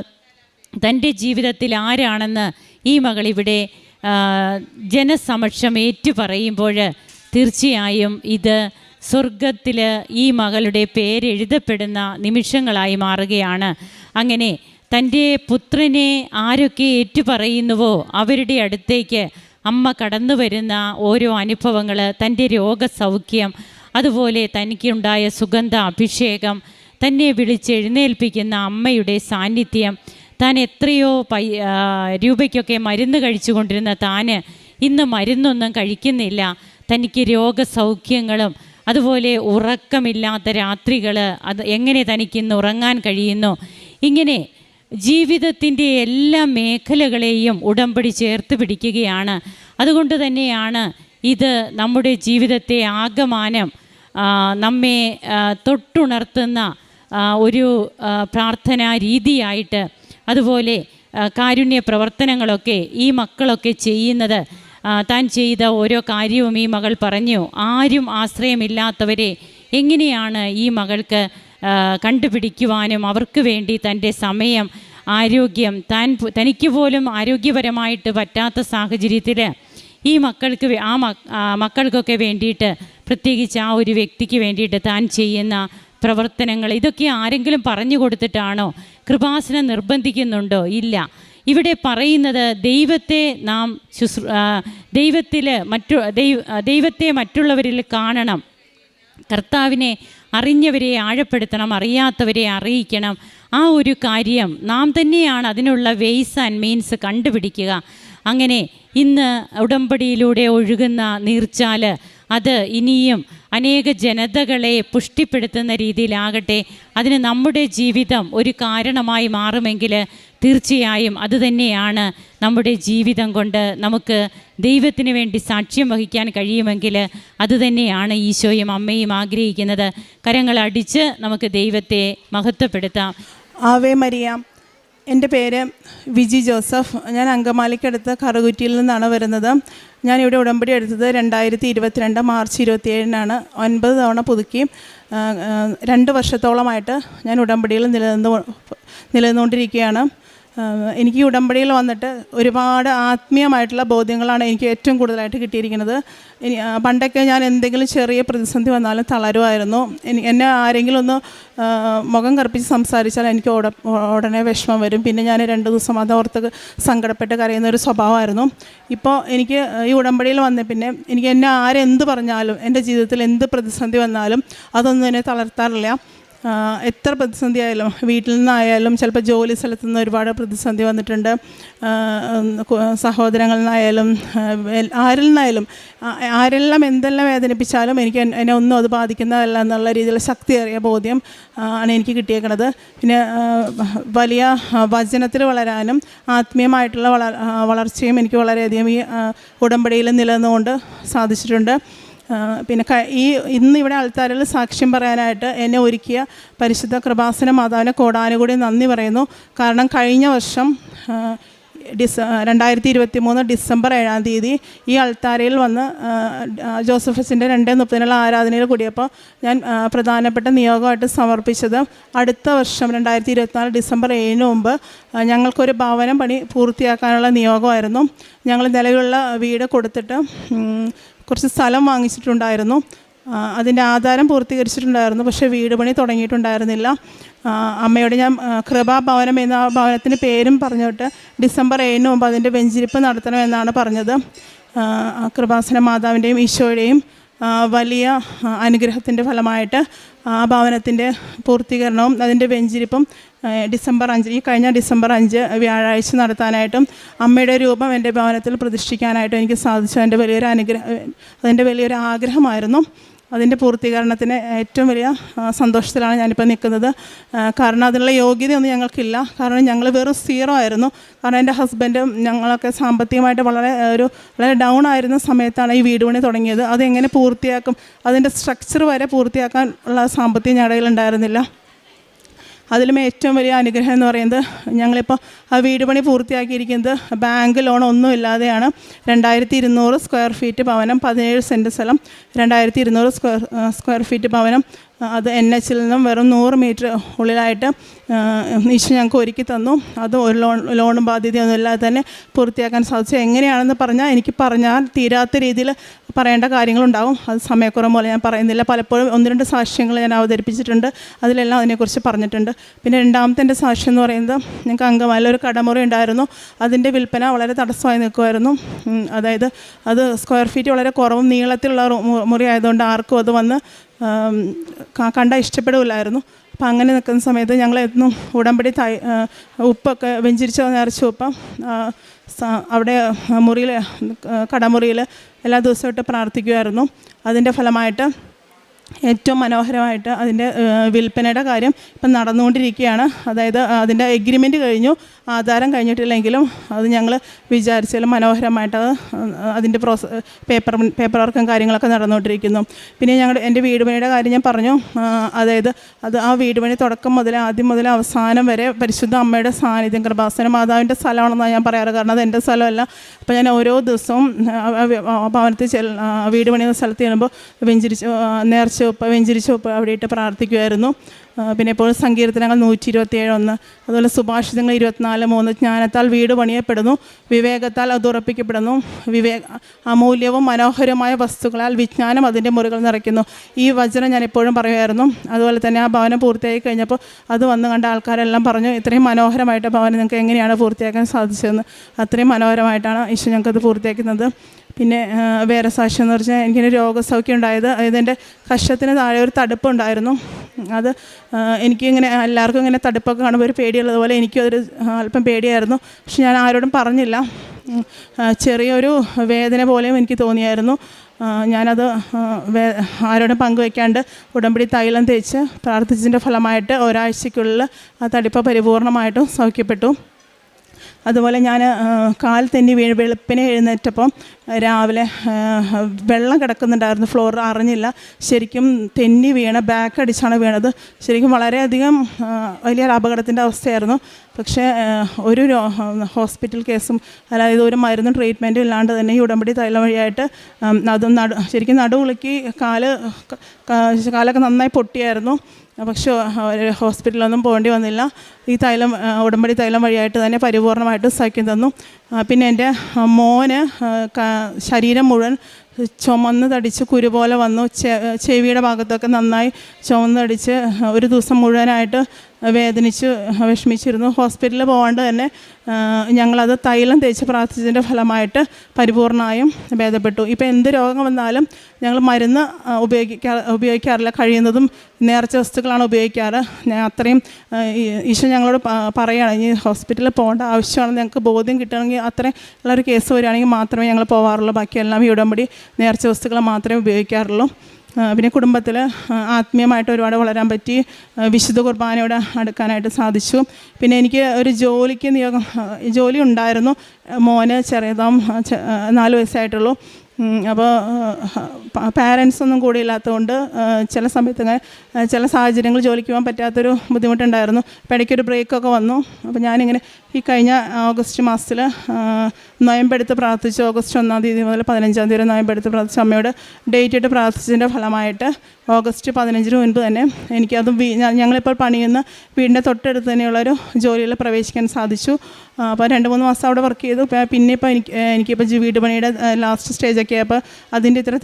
തൻ്റെ ജീവിതത്തിൽ ആരാണെന്ന് ഈ മകൾ ഇവിടെ ജനസമക്ഷം ഏറ്റുപറയുമ്പോൾ തീർച്ചയായും ഇത് സ്വർഗത്തിൽ ഈ മകളുടെ പേരെഴുതപ്പെടുന്ന നിമിഷങ്ങളായി മാറുകയാണ്. അങ്ങനെ തൻ്റെ പുത്രനെ ആരൊക്കെ ഏറ്റുപറയുന്നുവോ അവരുടെ അടുത്തേക്ക് അമ്മ കടന്നു വരുന്ന ഓരോ അനുഭവങ്ങൾ, തൻ്റെ രോഗസൗഖ്യം, അതുപോലെ തനിക്കുണ്ടായ സുഗന്ധ അഭിഷേകം, തന്നെ വിളിച്ചെഴുന്നേൽപ്പിക്കുന്ന അമ്മയുടെ സാന്നിധ്യം, താൻ എത്രയോ രൂപയ്ക്കൊക്കെ മരുന്ന് കഴിച്ചുകൊണ്ടിരുന്ന താന് ഇന്ന് മരുന്നൊന്നും കഴിക്കുന്നില്ല, തനിക്ക് രോഗസൗഖ്യങ്ങളും അതുപോലെ ഉറക്കമില്ലാത്ത രാത്രികൾ, അത് എങ്ങനെ തനിക്കിന്ന് ഉറങ്ങാൻ കഴിയുന്നു, ഇങ്ങനെ ജീവിതത്തിൻ്റെ എല്ലാ മേഖലകളെയും ഉടമ്പടി ചേർത്ത് പിടിക്കുകയാണ്. അതുകൊണ്ട് തന്നെയാണ് ഇത് നമ്മുടെ ജീവിതത്തെ ആകമാനം നമ്മെ തൊട്ടുണർത്തുന്ന ഒരു പ്രാർത്ഥനാ രീതിയായിട്ട്, അതുപോലെ കാരുണ്യ പ്രവർത്തനങ്ങളൊക്കെ ഈ മക്കളൊക്കെ ചെയ്യുന്നത്. താൻ ചെയ്ത ഓരോ കാര്യവും ഈ മകൾ പറഞ്ഞു. ആരും ആശ്രയമില്ലാത്തവരെ എങ്ങനെയാണ് ഈ മകൾക്ക് കണ്ടുപിടിക്കുവാനും അവർക്ക് വേണ്ടി തൻ്റെ സമയം, ആരോഗ്യം, തനിക്ക് പോലും ആരോഗ്യപരമായിട്ട് പറ്റാത്ത സാഹചര്യത്തിൽ ഈ മക്കൾക്ക് മക്കൾക്കൊക്കെ വേണ്ടിയിട്ട്, പ്രത്യേകിച്ച് ആ ഒരു വ്യക്തിക്ക് വേണ്ടിയിട്ട് താൻ ചെയ്യുന്ന പ്രവർത്തനങ്ങൾ, ഇതൊക്കെ ആരെങ്കിലും പറഞ്ഞു കൊടുത്തിട്ടാണോ? കൃപാസനം നിർബന്ധിക്കുന്നുണ്ടോ? ഇല്ല. ഇവിടെ പറയുന്നത് ദൈവത്തെ നാം ദൈവത്തെ മറ്റുള്ളവരിൽ കാണണം. കർത്താവിനെ അറിഞ്ഞവരെ ആഴപ്പെടുത്തണം, അറിയാത്തവരെ അറിയിക്കണം. ആ ഒരു കാര്യം നാം തന്നെയാണ് അതിനുള്ള വെയ്സ് ആൻഡ് മീൻസ് കണ്ടുപിടിക്കുക. അങ്ങനെ ഇന്ന് ഉടമ്പടിയിലൂടെ ഒഴുകുന്ന നീർച്ചാല് അത് ഇനിയും അനേക ജനതകളെ പുഷ്ടിപ്പെടുത്തുന്ന രീതിയിലാകട്ടെ. അതിന് നമ്മുടെ ജീവിതം ഒരു കാരണമായി മാറുമെങ്കിൽ തീർച്ചയായും അതുതന്നെയാണ് നമ്മുടെ ജീവിതം കൊണ്ട് നമുക്ക് ദൈവത്തിന് വേണ്ടി സാക്ഷ്യം വഹിക്കാൻ കഴിയുമെങ്കിൽ അതുതന്നെയാണ് ഈശോയും അമ്മയും ആഗ്രഹിക്കുന്നത്. കരങ്ങളടിച്ച് നമുക്ക് ദൈവത്തെ മഹത്വപ്പെടുത്താം. Ave Maria. എൻ്റെ പേര് വിജി ജോസഫ്. ഞാൻ അങ്കമാലിക്കടുത്ത് കറുകുറ്റിയിൽ നിന്നാണ് വരുന്നത്. ഞാനിവിടെ ഉടമ്പടി എടുത്തത് 2022 മാർച്ച് 27-നാണ്. 9 തവണ പുതുക്കി. 2 വർഷത്തോളമായിട്ട് ഞാൻ ഉടമ്പടിയിൽ നിലനിന്നുകൊണ്ടിരിക്കുകയാണ്. എനിക്ക് ഈ ഉടമ്പടിയിൽ വന്നിട്ട് ഒരുപാട് ആത്മീയമായിട്ടുള്ള ബോധ്യങ്ങളാണ് എനിക്ക് ഏറ്റവും കൂടുതലായിട്ട് കിട്ടിയിരിക്കുന്നത്. പണ്ടൊക്കെ ഞാൻ എന്തെങ്കിലും ചെറിയ പ്രതിസന്ധി വന്നാലും തളരുമായിരുന്നു. എന്നെ ആരെങ്കിലും ഒന്ന് മുഖം കറുപ്പിച്ച് സംസാരിച്ചാൽ എനിക്ക് ഉടനെ വിഷമം വരും. പിന്നെ ഞാൻ 2 ദിവസം അതോർത്ത് സങ്കടപ്പെട്ട് കരയുന്ന ഒരു സ്വഭാവമായിരുന്നു. ഇപ്പോൾ എനിക്ക് ഈ ഉടമ്പടിയിൽ വന്ന പിന്നെ എനിക്ക് എന്നെ ആരെന്ത് പറഞ്ഞാലും, എൻ്റെ ജീവിതത്തിൽ എന്ത് പ്രതിസന്ധി വന്നാലും അതൊന്നും എന്നെ തളർത്താറില്ല. എത്ര പ്രതിസന്ധി ആയാലും, വീട്ടിൽ നിന്നായാലും, ചിലപ്പോൾ ജോലി സ്ഥലത്തു നിന്ന് ഒരുപാട് പ്രതിസന്ധി വന്നിട്ടുണ്ട്. സഹോദരങ്ങളിൽ നിന്നായാലും ആരിൽ നിന്നായാലും, ആരെല്ലാം എന്തെല്ലാം വേദനിപ്പിച്ചാലും എനിക്ക് എന്നെ ഒന്നും അത് ബാധിക്കുന്നതല്ല എന്നുള്ള രീതിയിലുള്ള ശക്തിയേറിയ ബോധ്യം ആണ് എനിക്ക് കിട്ടിയേക്കുന്നത്. പിന്നെ വലിയ വചനത്തിൽ വളരാനും ആത്മീയമായിട്ടുള്ള വളർച്ചയും എനിക്ക് വളരെയധികം ഈ ഉടമ്പടിയിൽ നിലനിന്നുകൊണ്ട് സാധിച്ചിട്ടുണ്ട്. പിന്നെ ഇന്ന് ഇവിടെ ആൾക്കാരിൽ സാക്ഷ്യം പറയാനായിട്ട് എന്നെ ഒരുക്കിയ പരിശുദ്ധ കൃപാസന മാതാവിനെ കോടാനുകൂടി നന്ദി പറയുന്നു. കാരണം കഴിഞ്ഞ വർഷം 2023 ഡിസംബർ 7-ാം തീയതി ഈ അൾത്താരയിൽ വന്ന് ജോസഫസിൻ്റെ 2:30 ആരാധനയിൽ കൂടിയപ്പോൾ ഞാൻ പ്രധാനപ്പെട്ട നിയോഗമായിട്ട് സമർപ്പിച്ചത് അടുത്ത വർഷം 2024 ഡിസംബർ 7-ന് മുമ്പ് ഞങ്ങൾക്കൊരു ഭവനം പണി പൂർത്തിയാക്കാനുള്ള നിയോഗമായിരുന്നു. ഞങ്ങൾ നിലവിലുള്ള വീട് കൊടുത്തിട്ട് കുറച്ച് സ്ഥലം വാങ്ങിച്ചിട്ടുണ്ടായിരുന്നു. അതിൻ്റെ ആധാരം പൂർത്തീകരിച്ചിട്ടുണ്ടായിരുന്നു. പക്ഷേ വീട് പണി തുടങ്ങിയിട്ടുണ്ടായിരുന്നില്ല. അമ്മയോട് ഞാൻ കൃപാഭവനം എന്ന ഭവനത്തിന് പേരും പറഞ്ഞിട്ട് ഡിസംബർ 7-ന് മുമ്പ് അതിൻ്റെ വെഞ്ചിരിപ്പ് നടത്തണമെന്നാണ് പറഞ്ഞത്. കൃപാസന മാതാവിൻ്റെയും ഈശോയുടെയും വലിയ അനുഗ്രഹത്തിൻ്റെ ഫലമായിട്ട് ആ ഭവനത്തിൻ്റെ പൂർത്തീകരണവും അതിൻ്റെ വെഞ്ചിരിപ്പും ഡിസംബർ 5 ഈ കഴിഞ്ഞ ഡിസംബർ 5 വ്യാഴാഴ്ച നടത്താനായിട്ടും അമ്മയുടെ രൂപം എൻ്റെ ഭവനത്തിൽ പ്രതിഷ്ഠിക്കാനായിട്ടും എനിക്ക് സാധിച്ചു. അതിൻ്റെ വലിയൊരു ആഗ്രഹമായിരുന്നു. അതിൻ്റെ പൂർത്തീകരണത്തിന് ഏറ്റവും വലിയ സന്തോഷത്തിലാണ് ഞാനിപ്പോൾ നിൽക്കുന്നത്. കാരണം അതിനുള്ള യോഗ്യതയൊന്നും ഞങ്ങൾക്കില്ല. കാരണം ഞങ്ങൾ വെറും 0 ആയിരുന്നു. കാരണം എൻ്റെ ഹസ്ബൻഡും ഞങ്ങളൊക്കെ സാമ്പത്തികമായിട്ട് വളരെ ഡൗൺ ആയിരുന്ന സമയത്താണ് ഈ വീട് പണി തുടങ്ങിയത്. അതെങ്ങനെ പൂർത്തിയാക്കും, അതിൻ്റെ സ്ട്രക്ചർ വരെ പൂർത്തിയാക്കാൻ ഉള്ള സാമ്പത്തികം ഞങ്ങളുടെ കയ്യിൽ ഉണ്ടായിരുന്നില്ല. അതിലും ഏറ്റവും വലിയ അനുഗ്രഹം എന്ന് പറയുന്നത് ഞങ്ങളിപ്പോൾ ആ വീട് പണി പൂർത്തിയാക്കിയിരിക്കുന്നത് ബാങ്ക് ലോൺ ഒന്നും ഇല്ലാതെയാണ്. 2200 സ്ക്വയർ ഫീറ്റ് ഭവനം, 17 സെൻറ്റ് സ്ഥലം, 2200 സ്ക്വയർ ഫീറ്റ് ഭവനം. അത് NH-ൽ നിന്നും വെറും 100 മീറ്റർ ഉള്ളിലായിട്ട് ഈശോ ഞങ്ങൾക്ക് ഒരുക്കി തന്നു. അത് ഒരു ലോണും ബാധ്യതയൊന്നും ഇല്ലാതെ തന്നെ പൂർത്തിയാക്കാൻ സാധിച്ചു. എങ്ങനെയാണെന്ന് പറഞ്ഞാൽ എനിക്ക് പറഞ്ഞാൽ തീരാത്ത രീതിയിൽ പറയേണ്ട കാര്യങ്ങളുണ്ടാവും. അത് സമയക്കുറവ് പോലെ ഞാൻ പറയുന്നില്ല. പലപ്പോഴും 1-2 സാക്ഷ്യങ്ങൾ ഞാൻ അവതരിപ്പിച്ചിട്ടുണ്ട്, അതിലെല്ലാം അതിനെക്കുറിച്ച് പറഞ്ഞിട്ടുണ്ട്. പിന്നെ രണ്ടാമത്തെ എൻ്റെ സാക്ഷ്യം എന്ന് പറയുന്നത്, ഞങ്ങൾക്ക് അങ്കമാലിയിൽ ഒരു കടമുറി ഉണ്ടായിരുന്നു. അതിൻ്റെ വിൽപ്പന വളരെ തടസ്സമായി നിൽക്കുമായിരുന്നു. അതായത് അത് സ്ക്വയർ ഫീറ്റ് വളരെ കുറവും നീളത്തിലുള്ള മുറി ആയതുകൊണ്ട് ആർക്കും അത് വന്ന് കണ്ടാൽ ഇഷ്ടപ്പെടില്ലായിരുന്നു. അപ്പം അങ്ങനെ നിൽക്കുന്ന സമയത്ത് ഞങ്ങളെന്നും ഉടമ്പടി ഉപ്പൊക്കെ വെഞ്ചിരിച്ച് നിറച്ച് ഉപ്പം അവിടെ മുറിയിൽ കടമുറിയിൽ എല്ലാ ദിവസവും ഇട്ട് പ്രാർത്ഥിക്കുമായിരുന്നു. അതിൻ്റെ ഫലമായിട്ട് ഏറ്റവും മനോഹരമായിട്ട് അതിൻ്റെ വിൽപ്പനയുടെ കാര്യം ഇപ്പം നടന്നുകൊണ്ടിരിക്കുകയാണ്. അതായത് അതിൻ്റെ എഗ്രിമെൻറ്റ് കഴിഞ്ഞു, ആധാരം കഴിഞ്ഞിട്ടില്ലെങ്കിലും അത് ഞങ്ങൾ വിചാരിച്ചാലും മനോഹരമായിട്ട് അതിൻ്റെ പേപ്പർ വർക്കും കാര്യങ്ങളൊക്കെ നടന്നുകൊണ്ടിരിക്കുന്നു. പിന്നെ എൻ്റെ വീട് പണിയുടെ കാര്യം ഞാൻ പറഞ്ഞു. അതായത് ആ വീട് പണി തുടക്കം മുതൽ ആദ്യം മുതൽ അവസാനം വരെ പരിശുദ്ധ അമ്മയുടെ സാന്നിധ്യം, കൃപാസന മാതാവിൻ്റെ സ്ഥലമാണെന്നാണ് ഞാൻ പറയാറ്. കാരണം അത് എൻ്റെ സ്ഥലമല്ല. അപ്പോൾ ഞാൻ ഓരോ ദിവസവും ഭവനത്തിൽ വീട് പണിയുന്ന സ്ഥലത്ത് ചെല്ലുമ്പോൾ വെഞ്ചിരിച്ച ഉപ്പ് അവിടെ ഇട്ട് പ്രാർത്ഥിക്കുമായിരുന്നു. പിന്നെ ഇപ്പോൾ സങ്കീർത്തനങ്ങൾ 127:1, അതുപോലെ സുഭാഷിതങ്ങൾ 24:3, ജ്ഞാനത്താൽ വീട് പണിയപ്പെടുന്നു, വിവേകത്താൽ അത് ഉറപ്പിക്കപ്പെടുന്നു, അമൂല്യവും മനോഹരമായ വസ്തുക്കളാൽ വിജ്ഞാനം അതിൻ്റെ മുറികൾ നിറയ്ക്കുന്നു. ഈ വചനം ഞാൻ എപ്പോഴും പറയുമായിരുന്നു. അതുപോലെ തന്നെ ആ ഭവനം പൂർത്തിയായി കഴിഞ്ഞപ്പോൾ അത് വന്ന് കണ്ട ആൾക്കാരെല്ലാം പറഞ്ഞു, ഇത്രയും മനോഹരമായിട്ട് ഭവനം നിങ്ങൾക്ക് എങ്ങനെയാണ് പൂർത്തിയാക്കാൻ സാധിച്ചതെന്ന്. അത്രയും മനോഹരമായിട്ടാണ് ഈശോ ഞങ്ങൾക്കത് പൂർത്തിയാക്കുന്നത്. പിന്നെ വേറെ സാക്ഷ്യം എന്ന് പറഞ്ഞാൽ എനിക്കൊരു രോഗസൗഖ്യം ഉണ്ടായത്. അതായത് എൻ്റെ കഷത്തിന് താഴെ ഒരു തടുപ്പുണ്ടായിരുന്നു. അത് എനിക്കിങ്ങനെ എല്ലാവർക്കും ഇങ്ങനെ തടുപ്പൊക്കെ കാണുമ്പോൾ ഒരു പേടിയുള്ളതുപോലെ എനിക്കും അതൊരു അല്പം പേടിയായിരുന്നു. പക്ഷെ ഞാൻ ആരോടും പറഞ്ഞില്ല. ചെറിയൊരു വേദന പോലെയും എനിക്ക് തോന്നിയായിരുന്നു. ഞാനത് ആരോടും പങ്കുവയ്ക്കാണ്ട് ഉടമ്പടി തൈലം തേച്ച് പ്രാർത്ഥിച്ചതിൻ്റെ ഫലമായിട്ട് ഒരാഴ്ചയ്ക്കുള്ളിൽ ആ തടിപ്പ് പരിപൂർണമായിട്ടും സൗഖ്യപ്പെട്ടു. അതുപോലെ ഞാൻ കാൽ തെന്നി വെളുപ്പിനെ എഴുന്നേറ്റപ്പം രാവിലെ വെള്ളം കിടക്കുന്നുണ്ടായിരുന്നു, ഫ്ലോർ അറിഞ്ഞില്ല. ശരിക്കും തെന്നി ബാക്ക് അടിച്ചാണ് വീണത്. ശരിക്കും വളരെയധികം വലിയൊരു അപകടത്തിൻ്റെ അവസ്ഥയായിരുന്നു. പക്ഷേ ഒരു ഹോസ്പിറ്റൽ കേസും അതായത് ഒരു മരുന്നും ട്രീറ്റ്മെൻറ്റും ഇല്ലാണ്ട് തന്നെ ഈ ഉടമ്പടി തൈലം വഴിയായിട്ട് അതും ശരിക്കും നടുവുളുക്കി കാലൊക്കെ നന്നായി പൊട്ടിയായിരുന്നു. പക്ഷേ ഹോസ്പിറ്റലൊന്നും പോകേണ്ടി വന്നില്ല. ഈ ഉടമ്പടി തൈലം വഴിയായിട്ട് തന്നെ പരിപൂർണമായിട്ട് സൗഖ്യം തന്നു. പിന്നെ എൻ്റെ മോന് ശരീരം മുഴുവൻ ചുമന്ന് തടിച്ച് കുരു പോലെ വന്നു. ചെവിയുടെ ഭാഗത്തൊക്കെ നന്നായി ചുമന്ന് തടിച്ച് ഒരു ദിവസം മുഴുവനായിട്ട് വേദനിച്ച് വിഷമിച്ചിരുന്നു. ഹോസ്പിറ്റലിൽ പോകാണ്ട് തന്നെ ഞങ്ങളത് തൈലം തേച്ച് പ്രാർത്ഥിച്ചതിൻ്റെ ഫലമായിട്ട് പരിപൂർണമായും ഭേദപ്പെട്ടു. ഇപ്പോൾ എന്ത് രോഗം വന്നാലും ഞങ്ങൾ മരുന്ന് ഉപയോഗിക്കാറില്ല. കഴിയുന്നതും നേർച്ച വസ്തുക്കളാണ് ഉപയോഗിക്കാറ്. ഞാൻ അത്രയും ഈശോ ഞങ്ങളോട് പറയുകയാണ്, ഇനി ഹോസ്പിറ്റലിൽ പോകേണ്ട ആവശ്യമാണെന്ന് ഞങ്ങൾക്ക് ബോധ്യം കിട്ടണമെങ്കിൽ അത്രയും ഉള്ളൊരു കേസ് വരികയാണെങ്കിൽ മാത്രമേ ഞങ്ങൾ പോകാറുള്ളൂ. ബാക്കിയെല്ലാം ഈ ഉടമ്പടി നേർച്ച വസ്തുക്കൾ മാത്രമേ ഉപയോഗിക്കാറുള്ളൂ. പിന്നെ കുടുംബത്തിൽ ആത്മീയമായിട്ട് ഒരുപാട് വളരാൻ പറ്റി. വിശുദ്ധ കുർബാനയോട് അടുക്കാനായിട്ട് സാധിച്ചു. പിന്നെ എനിക്ക് ഒരു ജോലി ഉണ്ടായിരുന്നു. മോന് ചെറിയതാം 4 വയസ്സായിട്ടുള്ളൂ. അപ്പോൾ പാരൻസ് ഒന്നും കൂടി ഇല്ലാത്തതുകൊണ്ട് ചില സമയത്ത് ചില സാഹചര്യങ്ങൾ ജോലിക്ക് പോകാൻ പറ്റാത്തൊരു ബുദ്ധിമുട്ടുണ്ടായിരുന്നു. അപ്പോൾ ഇടയ്ക്കൊരു ബ്രേക്കൊക്കെ വന്നു. അപ്പോൾ ഞാനിങ്ങനെ ഈ കഴിഞ്ഞ ഓഗസ്റ്റ് മാസത്തിൽ നൊയമ്പെടുത്ത് പ്രാർത്ഥിച്ചു. ഓഗസ്റ്റ് 1-ാം തീയതി മുതൽ 15-ാം തീയതി നൊയമ്പെടുത്ത് പ്രാർത്ഥിച്ചു. അമ്മയോട് ഡേറ്റ് ഇട്ട് പ്രാർത്ഥിച്ചതിൻ്റെ ഫലമായിട്ട് ഓഗസ്റ്റ് 15-ന് മുൻപ് തന്നെ എനിക്കത് ഞങ്ങളിപ്പോൾ പണിയുന്ന വീടിൻ്റെ തൊട്ടടുത്ത് തന്നെയുള്ളൊരു ജോലിയിൽ പ്രവേശിക്കാൻ സാധിച്ചു. അപ്പോൾ 2-3 മാസം അവിടെ വർക്ക് ചെയ്തു. പിന്നെ ഇപ്പോൾ എനിക്കിപ്പോൾ വീട് പണിയുടെ ലാസ്റ്റ് സ്റ്റേജൊക്കെ ആയപ്പോൾ അതിൻ്റെ ഇത്ര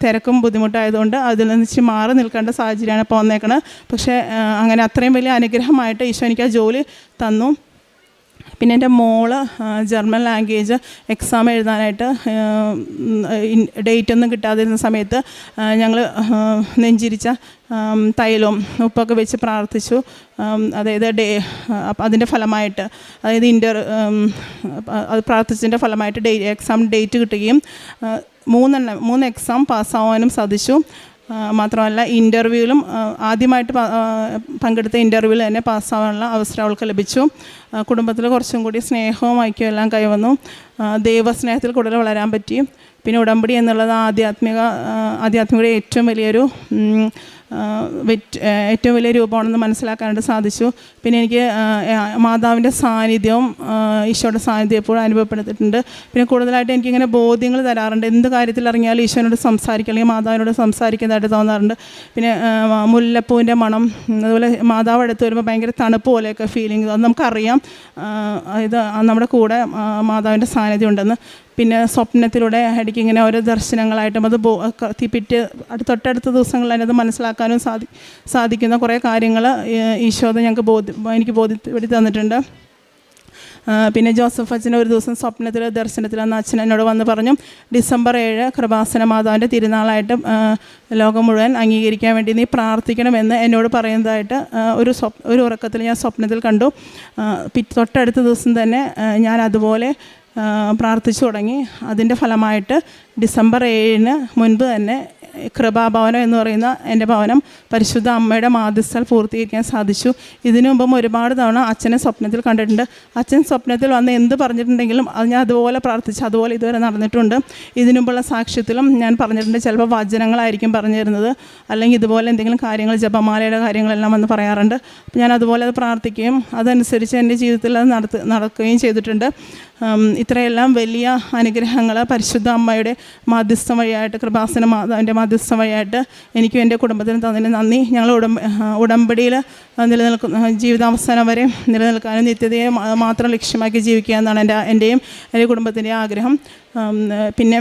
തിരക്കും ബുദ്ധിമുട്ടായതുകൊണ്ട് അതിൽ നിന്ന് മാറി നിൽക്കേണ്ട സാഹചര്യമാണ് ഇപ്പോൾ വന്നേക്കണത്. പക്ഷേ അങ്ങനെ അത്രയും വലിയ അനുഗ്രഹമായിട്ട് ഈശോ എനിക്ക് ആ ജോലി തന്നു. പിന്നെ എൻ്റെ മോള് ജർമ്മൻ ലാംഗ്വേജ് എക്സാം എഴുതാനായിട്ട് ഡേറ്റൊന്നും കിട്ടാതിരുന്ന സമയത്ത് ഞങ്ങൾ നെഞ്ചിരിച്ച തൈലവും ഉപ്പൊക്കെ വെച്ച് പ്രാർത്ഥിച്ചു. അതായത് അതിൻ്റെ ഫലമായിട്ട് അതായത് അത് പ്രാർത്ഥിച്ചതിൻ്റെ ഫലമായിട്ട് എക്സാം ഡേറ്റ് കിട്ടുകയും 3 എക്സാം പാസ്സാവാനും സാധിച്ചു. മാത്രമല്ല ഇൻ്റർവ്യൂവിലും ആദ്യമായിട്ട് പങ്കെടുത്ത ഇൻ്റർവ്യൂവിൽ തന്നെ പാസ്സാവാനുള്ള അവസരം അവൾക്ക് ലഭിച്ചു. കുടുംബത്തിൽ കുറച്ചും കൂടി സ്നേഹവും ഐക്യവും എല്ലാം കൈവന്നു. ദൈവസ്നേഹത്തിൽ കൂടുതൽ വളരാൻ പറ്റി. പിന്നെ ഉടമ്പടി എന്നുള്ളത് ആധ്യാത്മികയുടെ ഏറ്റവും വലിയൊരു ഏറ്റവും വലിയ രൂപമാണെന്ന് മനസ്സിലാക്കാനായിട്ട് സാധിച്ചു. പിന്നെ എനിക്ക് മാതാവിൻ്റെ സാന്നിധ്യവും ഈശോയുടെ സാന്നിധ്യം എപ്പോഴും അനുഭവപ്പെടുത്തിയിട്ടുണ്ട്. പിന്നെ കൂടുതലായിട്ട് എനിക്കിങ്ങനെ ബോധ്യങ്ങൾ തരാറുണ്ട്. എന്ത് കാര്യത്തിൽ ഇറങ്ങിയാലും ഈശോനോട് സംസാരിക്കുക അല്ലെങ്കിൽ മാതാവിനോട് സംസാരിക്കുന്നതായിട്ട് തോന്നാറുണ്ട്. പിന്നെ മുല്ലപ്പൂവിൻ്റെ മണം, അതുപോലെ മാതാവ് അടുത്ത് വരുമ്പോൾ ഭയങ്കര തണുപ്പ് പോലെയൊക്കെ ഫീലിംഗ്, അത് നമുക്കറിയാം ഇത് നമ്മുടെ കൂടെ മാതാവിൻ്റെ സാന്നിധ്യം ഉണ്ടെന്ന്. പിന്നെ സ്വപ്നത്തിലൂടെ ഇടയ്ക്ക് ഇങ്ങനെ ഓരോ ദർശനങ്ങളായിട്ടും അത് പിറ്റേ തൊട്ടടുത്ത ദിവസങ്ങളിൽ അതിനത് മനസ്സിലാക്കാനും സാധിക്കുന്ന കുറേ കാര്യങ്ങൾ ഈശോ ഞങ്ങൾക്ക് എനിക്ക് ബോധ്യപ്പെടുത്തി തന്നിട്ടുണ്ട്. പിന്നെ ജോസഫ് അച്ഛനെ ഒരു ദിവസം സ്വപ്നത്തിൽ ദർശനത്തിൽ അന്ന് അച്ഛൻ എന്നോട് വന്ന് പറഞ്ഞു, ഡിസംബർ 7 കൃപാസന മാതാവിൻ്റെ തിരുനാളായിട്ട് ലോകം മുഴുവൻ അംഗീകരിക്കാൻ വേണ്ടി നീ പ്രാർത്ഥിക്കണമെന്ന് എന്നോട് പറയുന്നതായിട്ട് ഒരു ഉറക്കത്തിൽ ഞാൻ സ്വപ്നത്തിൽ കണ്ടു. തൊട്ടടുത്ത ദിവസം തന്നെ ഞാൻ അതുപോലെ പ്രാർത്ഥിച്ചു തുടങ്ങി. അതിൻ്റെ ഫലമായിട്ട് ഡിസംബർ 7 മുൻപ് തന്നെ കൃപാഭവനം എന്ന് പറയുന്ന എൻ്റെ ഭവനം പരിശുദ്ധ അമ്മയുടെ മാധ്യസ്ഥൽ പൂർത്തീകരിക്കാൻ സാധിച്ചു. ഇതിനു മുമ്പും ഒരുപാട് തവണ അച്ഛനെ സ്വപ്നത്തിൽ കണ്ടിട്ടുണ്ട്. അച്ഛൻ സ്വപ്നത്തിൽ വന്ന് എന്ത് പറഞ്ഞിട്ടുണ്ടെങ്കിലും അത് ഞാൻ അതുപോലെ പ്രാർത്ഥിച്ച് അതുപോലെ ഇതുവരെ നടന്നിട്ടുണ്ട്. ഇതിനു മുമ്പുള്ള സാക്ഷ്യത്തിലും ഞാൻ പറഞ്ഞിട്ടുണ്ട്. ചിലപ്പോൾ വചനങ്ങളായിരിക്കും പറഞ്ഞു തരുന്നത്, അല്ലെങ്കിൽ ഇതുപോലെ എന്തെങ്കിലും കാര്യങ്ങൾ ജപമാലയുടെ കാര്യങ്ങളെല്ലാം വന്ന് പറയാറുണ്ട്. അപ്പോൾ ഞാൻ അതുപോലെ അത് പ്രാർത്ഥിക്കുകയും അതനുസരിച്ച് എൻ്റെ ജീവിതത്തിൽ അത് നടക്കുകയും ചെയ്തിട്ടുണ്ട്. ഇത്രയെല്ലാം വലിയ അനുഗ്രഹങ്ങൾ പരിശുദ്ധ അമ്മയുടെ മാധ്യസ്ഥം വഴിയായിട്ട്, കൃപാസന മാതാവിൻ്റെ മാധ്യസ്ഥം വഴിയായിട്ട് എനിക്കും എൻ്റെ കുടുംബത്തിനും തന്നതിന് നന്ദി. ഞങ്ങൾ ഉടമ്പടിയിൽ ജീവിതാവസാനം വരെ നിലനിൽക്കാനും നിത്യതയെ മാത്രം ലക്ഷ്യമാക്കി ജീവിക്കുക എന്നാണ് എൻ്റെയും എൻ്റെ കുടുംബത്തിൻ്റെയും ആഗ്രഹം. പിന്നെ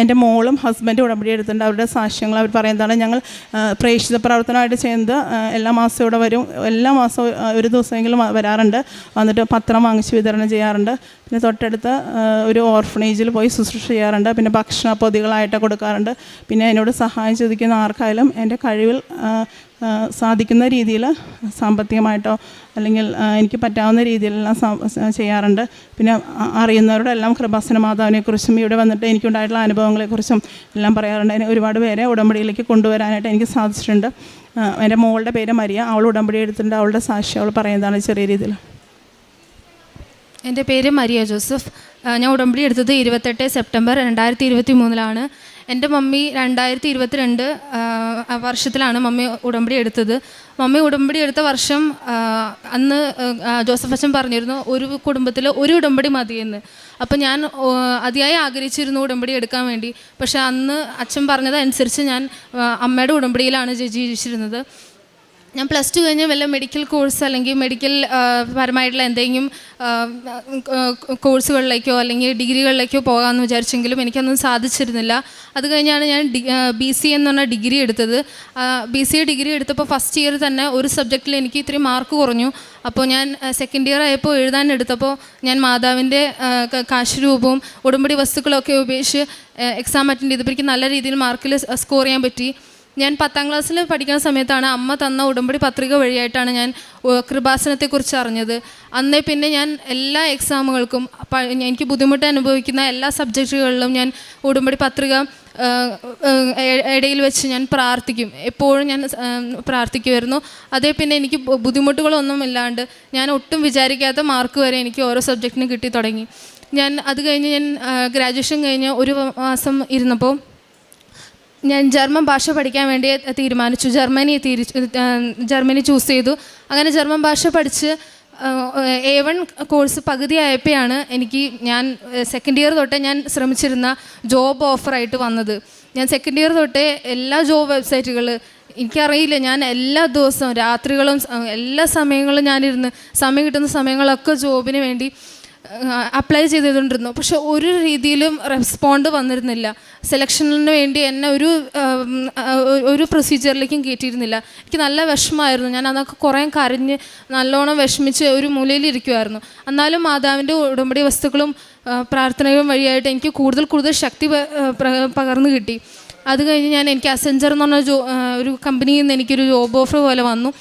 എൻ്റെ മോളും ഹസ്ബൻഡും ഉടമ്പടി എടുത്തിട്ടുണ്ട്. അവരുടെ സാക്ഷ്യങ്ങൾ അവർ പറയുന്നതാണ്. ഞങ്ങൾ പ്രേക്ഷിത പ്രവർത്തനമായിട്ട് ചെയ്യുന്നത് എല്ലാ മാസവും ഇവിടെ വരും. എല്ലാ മാസവും ഒരു ദിവസമെങ്കിലും വരാറുണ്ട്. വന്നിട്ട് പത്രം വാങ്ങിച്ച് വിതരണം ചെയ്യാറുണ്ട്. പിന്നെ തൊട്ടടുത്ത് ഒരു ഓർഫണേജിൽ പോയി ശുശ്രൂഷ ചെയ്യാറുണ്ട്. പിന്നെ ഭക്ഷണ പൊതികളായിട്ട് കൊടുക്കാറുണ്ട്. പിന്നെ എന്നോട് സഹായം ചോദിക്കുന്ന ആർക്കായാലും എൻ്റെ കഴിവിൽ സാധിക്കുന്ന രീതിയിൽ സാമ്പത്തികമായിട്ടോ അല്ലെങ്കിൽ എനിക്ക് പറ്റാവുന്ന രീതിയിലെല്ലാം ചെയ്യാറുണ്ട്. പിന്നെ അറിയുന്നവരോടെല്ലാം കൃപാസന മാതാവിനെക്കുറിച്ചും ഇവിടെ വന്നിട്ട് എനിക്കുണ്ടായിട്ടുള്ള അനുഭവങ്ങളെക്കുറിച്ചും എല്ലാം പറയാറുണ്ട്. അതിന് ഒരുപാട് പേരെ ഉടമ്പടിയിലേക്ക് കൊണ്ടുവരാനായിട്ട് എനിക്ക് സാധിച്ചിട്ടുണ്ട്. എൻ്റെ മോളുടെ പേര് മരിയ. അവൾ ഉടമ്പടി എടുത്തിട്ടുണ്ട്. അവളുടെ സാക്ഷ്യം അവൾ പറയുന്നതാണ് ചെറിയ രീതിയിൽ. എൻ്റെ പേര് മരിയ ജോസഫ്. ഞാൻ ഉടമ്പടി എടുത്തത് 28 സെപ്റ്റംബർ 2023 എൻ്റെ മമ്മി 2022 വർഷത്തിലാണ് മമ്മി ഉടമ്പടി എടുത്തത്. മമ്മി ഉടമ്പടി എടുത്ത വർഷം അന്ന് ജോസഫ് അച്ഛൻ പറഞ്ഞിരുന്നു ഒരു കുടുംബത്തിൽ ഒരു ഉടമ്പടി മതിയെന്ന്. അപ്പോൾ ഞാൻ അതിയായി ആഗ്രഹിച്ചിരുന്നു ഉടമ്പടി എടുക്കാൻ വേണ്ടി. പക്ഷേ അന്ന് അച്ഛൻ പറഞ്ഞതനുസരിച്ച് ഞാൻ അമ്മയുടെ ഉടമ്പടിയിലാണ് ജീവിച്ചിരുന്നത്. ഞാൻ +2 കഴിഞ്ഞ് വല്ല മെഡിക്കൽ കോഴ്സ് അല്ലെങ്കിൽ മെഡിക്കൽ പരമായിട്ടുള്ള എന്തെങ്കിലും കോഴ്സുകളിലേക്കോ അല്ലെങ്കിൽ ഡിഗ്രികളിലേക്കോ പോകാമെന്ന് വിചാരിച്ചെങ്കിലും എനിക്കൊന്നും സാധിച്ചിരുന്നില്ല. അത് കഴിഞ്ഞാണ് ഞാൻ BCA എന്ന് പറഞ്ഞ ഡിഗ്രി എടുത്തത്. BCA ഡിഗ്രി എടുത്തപ്പോൾ ഫസ്റ്റ് ഇയർ തന്നെ ഒരു സബ്ജക്റ്റിൽ എനിക്ക് ഇത്രയും മാർക്ക് കുറഞ്ഞു. അപ്പോൾ ഞാൻ സെക്കൻഡ് ഇയർ ആയപ്പോൾ എഴുതാനെടുത്തപ്പോൾ ഞാൻ മാതാവിൻ്റെ കാശുരൂപവും ഉടമ്പടി വസ്തുക്കളൊക്കെ ഉപയോഗിച്ച് എക്സാം അറ്റൻഡ് ചെയ്തപ്പോൾ എനിക്ക് നല്ല രീതിയിൽ മാർക്കിൽ സ്കോർ ചെയ്യാൻ പറ്റി. ഞാൻ 10ാം ക്ലാസ്സിൽ പഠിക്കുന്ന സമയത്താണ് അമ്മ തന്ന ഉടമ്പടി പത്രിക വഴിയായിട്ടാണ് ഞാൻ കൃപാസനത്തെക്കുറിച്ച് അറിഞ്ഞത്. അന്നേ പിന്നെ ഞാൻ എല്ലാ എക്സാമുകൾക്കും എനിക്ക് ബുദ്ധിമുട്ട് അനുഭവിക്കുന്ന എല്ലാ സബ്ജക്റ്റുകളിലും ഞാൻ ഉടമ്പടി പത്രിക ഇടയിൽ വെച്ച് ഞാൻ പ്രാർത്ഥിക്കും. എപ്പോഴും ഞാൻ പ്രാർത്ഥിക്കുമായിരുന്നു. അതേ പിന്നെ എനിക്ക് ബുദ്ധിമുട്ടുകളൊന്നും ഇല്ലാണ്ട് ഞാൻ ഒട്ടും വിചാരിക്കാത്ത മാർക്ക് വരെ എനിക്ക് ഓരോ സബ്ജക്റ്റിനും കിട്ടി തുടങ്ങി. അത് കഴിഞ്ഞ് ഞാൻ ഗ്രാജുവേഷൻ കഴിഞ്ഞ് ഒരു മാസം ഇരുന്നപ്പോൾ ഞാൻ ജർമ്മൻ ഭാഷ പഠിക്കാൻ വേണ്ടി തീരുമാനിച്ചു. ജർമ്മനി ചൂസ് ചെയ്തു. അങ്ങനെ ജർമ്മൻ ഭാഷ പഠിച്ച് A1 കോഴ്സ് പകുതിയായപ്പോഴാണ് ഞാൻ സെക്കൻഡ് ഇയർ തൊട്ടേ ഞാൻ ശ്രമിച്ചിരുന്ന ജോബ് ഓഫറായിട്ട് വന്നത്. ഞാൻ സെക്കൻഡ് ഇയർ തൊട്ടേ എല്ലാ ജോബ് വെബ്സൈറ്റുകൾ എനിക്കറിയില്ല, ഞാൻ എല്ലാ ദിവസവും രാത്രികളും എല്ലാ സമയങ്ങളും ഞാനിരുന്ന് സമയം കിട്ടുന്ന സമയങ്ങളൊക്കെ ജോബിന് വേണ്ടി അപ്ലൈ ചെയ്തുകൊണ്ടിരുന്നു. പക്ഷെ ഒരു രീതിയിലും റെസ്പോണ്ട് വന്നിരുന്നില്ല. സെലക്ഷനിന് വേണ്ടി എന്നെ ഒരു പ്രൊസീജിയറിലേക്കും കയറ്റിയിരുന്നില്ല. എനിക്ക് നല്ല വിഷമമായിരുന്നു. ഞാൻ അതൊക്കെ കുറേ കരഞ്ഞ് നല്ലോണം വിഷമിച്ച് ഒരു മൂലയിലിരിക്കുമായിരുന്നു. എന്നാലും മാതാവിൻ്റെ ഉടമ്പടി വസ്തുക്കളും പ്രാർത്ഥനകളും വഴിയായിട്ട് എനിക്ക് കൂടുതൽ ശക്തി പകർന്നു കിട്ടി. അത് കഴിഞ്ഞ് എനിക്ക് അസെഞ്ചർ എന്ന് പറഞ്ഞ ഒരു കമ്പനിയിൽ നിന്ന് എനിക്കൊരു ജോബ് ഓഫർ പോലെ വന്നു.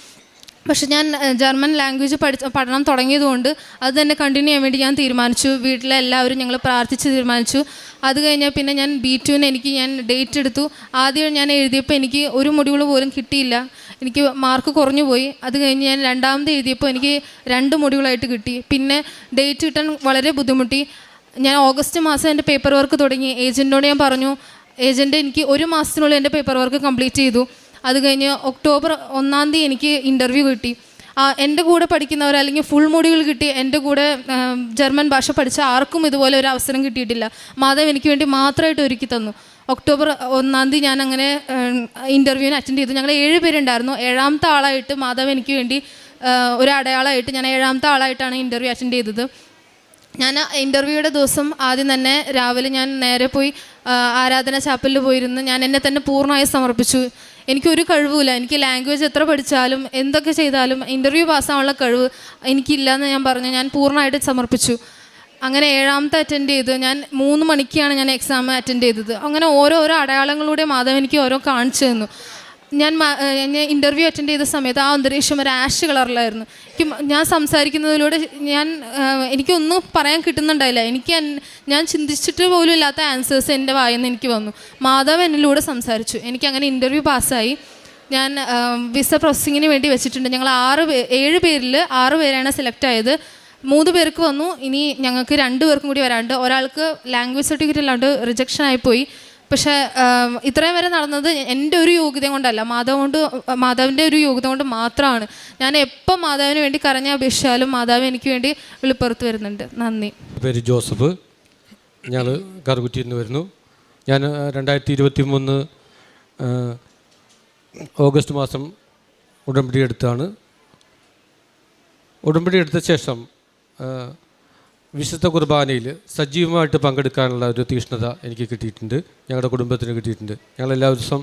പക്ഷെ ഞാൻ ജർമ്മൻ ലാംഗ്വേജ് പഠനം തുടങ്ങിയതുകൊണ്ട് അത് തന്നെ കണ്ടിന്യൂ ചെയ്യാൻ വേണ്ടി ഞാൻ തീരുമാനിച്ചു. വീട്ടിലെ എല്ലാവരും ഞങ്ങൾ പ്രാർത്ഥിച്ച് തീരുമാനിച്ചു. അത് കഴിഞ്ഞാൽ പിന്നെ ഞാൻ B2 ഞാൻ ഡേറ്റ് എടുത്തു. ആദ്യം ഞാൻ എഴുതിയപ്പോൾ എനിക്ക് ഒരു മൊഡ്യൂൾ പോലും കിട്ടിയില്ല. എനിക്ക് മാർക്ക് കുറഞ്ഞു പോയി. അത് കഴിഞ്ഞ് ഞാൻ രണ്ടാമത് എഴുതിയപ്പോൾ എനിക്ക് 2 മൊഡ്യൂളായിട്ട് കിട്ടി. പിന്നെ ഡേറ്റ് കിട്ടാൻ വളരെ ബുദ്ധിമുട്ടി. ഞാൻ ഓഗസ്റ്റ് മാസം എൻ്റെ പേപ്പർ വർക്ക് തുടങ്ങി. ഏജൻറ്റിനോട് ഞാൻ പറഞ്ഞു. ഏജൻറ്റ് എനിക്ക് 1 മാസത്തിനുള്ളിൽ എൻ്റെ പേപ്പർ വർക്ക് കംപ്ലീറ്റ് ചെയ്തു. അത് കഴിഞ്ഞ് ഒക്ടോബർ 1 എനിക്ക് ഇൻ്റർവ്യൂ കിട്ടി. എൻ്റെ കൂടെ പഠിക്കുന്നവർ അല്ലെങ്കിൽ ഫുൾ മോഡ്യൂൾ കിട്ടി എൻ്റെ കൂടെ ജർമ്മൻ ഭാഷ പഠിച്ച ആർക്കും ഇതുപോലെ ഒരു അവസരം കിട്ടിയിട്ടില്ല. മാധവ് എനിക്ക് വേണ്ടി മാത്രമായിട്ട് ഒരുക്കി തന്നു. ഒക്ടോബർ 1 ഞാൻ അങ്ങനെ ഇൻ്റർവ്യൂവിന് അറ്റൻഡ് ചെയ്തു. ഞങ്ങൾ 7 പേരുണ്ടായിരുന്നു. 7ാമത്തെ ആളായിട്ട് മാധവ് എനിക്ക് വേണ്ടി ഒരു അടയാളമായിട്ട് ഞാൻ 7ാമത്തെ ആളായിട്ടാണ് ഇൻ്റർവ്യൂ അറ്റൻഡ് ചെയ്തത്. ഞാൻ ഇൻ്റർവ്യൂയുടെ ദിവസം ആദ്യം തന്നെ രാവിലെ ഞാൻ നേരെ പോയി ആരാധന ചാപ്പലിൽ പോയിരുന്ന് ഞാൻ എന്നെ തന്നെ പൂർണ്ണമായി സമർപ്പിച്ചു. എനിക്കൊരു കഴിവുമില്ല, എനിക്ക് ലാംഗ്വേജ് എത്ര പഠിച്ചാലും എന്തൊക്കെ ചെയ്താലും ഇൻ്റർവ്യൂ പാസ്സാവാനുള്ള കഴിവ് എനിക്കില്ലയെന്ന് ഞാൻ പറഞ്ഞു. ഞാൻ പൂർണ്ണമായിട്ട് സമർപ്പിച്ചു. അങ്ങനെ 7ാമത്തെ അറ്റൻഡ് ചെയ്ത് ഞാൻ 3 മണിക്കാണ് ഞാൻ എക്സാം അറ്റൻഡ് ചെയ്തത്. അങ്ങനെ ഓരോരോ അടയാളങ്ങളിലൂടെ മാധവ് എനിക്ക് ഓരോ കാണിച്ചു തന്നു. ഞാൻ ഇൻ്റർവ്യൂ അറ്റൻഡ് ചെയ്ത സമയത്ത് ആ അന്തരീക്ഷം ഒരു ആഷ് കളറിലായിരുന്നു. ഞാൻ സംസാരിക്കുന്നതിലൂടെ എനിക്കൊന്നും പറയാൻ കിട്ടുന്നുണ്ടായില്ല. ഞാൻ ചിന്തിച്ചിട്ട് പോലും ഇല്ലാത്ത ആൻസേഴ്സ് എൻ്റെ വായിൽ നിന്ന് എനിക്ക് വന്നു. മാധവ് എന്നിലൂടെ സംസാരിച്ചു. എനിക്കങ്ങനെ ഇൻ്റർവ്യൂ പാസ്സായി. ഞാൻ വിസ പ്രോസസ്സിങ്ങിന് വേണ്ടി വെച്ചിട്ടുണ്ട്. ഞങ്ങൾ 7 പേരിൽ 6 പേരാണ് സെലക്ട് ആയത്. 3 പേർക്ക് വന്നു. ഇനി ഞങ്ങൾക്ക് 2 പേർക്കും കൂടി വരാണ്ട്. ഒരാൾക്ക് ലാംഗ്വേജ് സർട്ടിഫിക്കറ്റ് അല്ലാണ്ട് റിജക്ഷൻ ആയിപ്പോയി. പക്ഷേ ഇത്രയും വരെ നടന്നത് എൻ്റെ ഒരു യോഗ്യത കൊണ്ടല്ല, മാധവിൻ്റെ ഒരു യോഗ്യത കൊണ്ട് മാത്രമാണ്. ഞാൻ എപ്പോൾ മാധവിന് വേണ്ടി കരഞ്ഞപേക്ഷിച്ചാലും മാധവ് എനിക്ക് വേണ്ടി വെളിപ്പുറത്ത് വരുന്നുണ്ട്. നന്ദി. പേര് ജോസഫ്, ഞങ്ങൾ കറുകുറ്റിയിൽ നിന്ന് വരുന്നു. ഞാൻ 2023 ഓഗസ്റ്റ് മാസം ഉടമ്പടി എടുത്താണ്. ഉടമ്പടി എടുത്ത ശേഷം വിശുദ്ധ കുർബാനയിൽ സജീവമായിട്ട് പങ്കെടുക്കാനുള്ള ഒരു തീഷ്ണത എനിക്ക് കിട്ടിയിട്ടുണ്ട്, ഞങ്ങളുടെ കുടുംബത്തിന് കിട്ടിയിട്ടുണ്ട്. ഞങ്ങൾ എല്ലാ ദിവസവും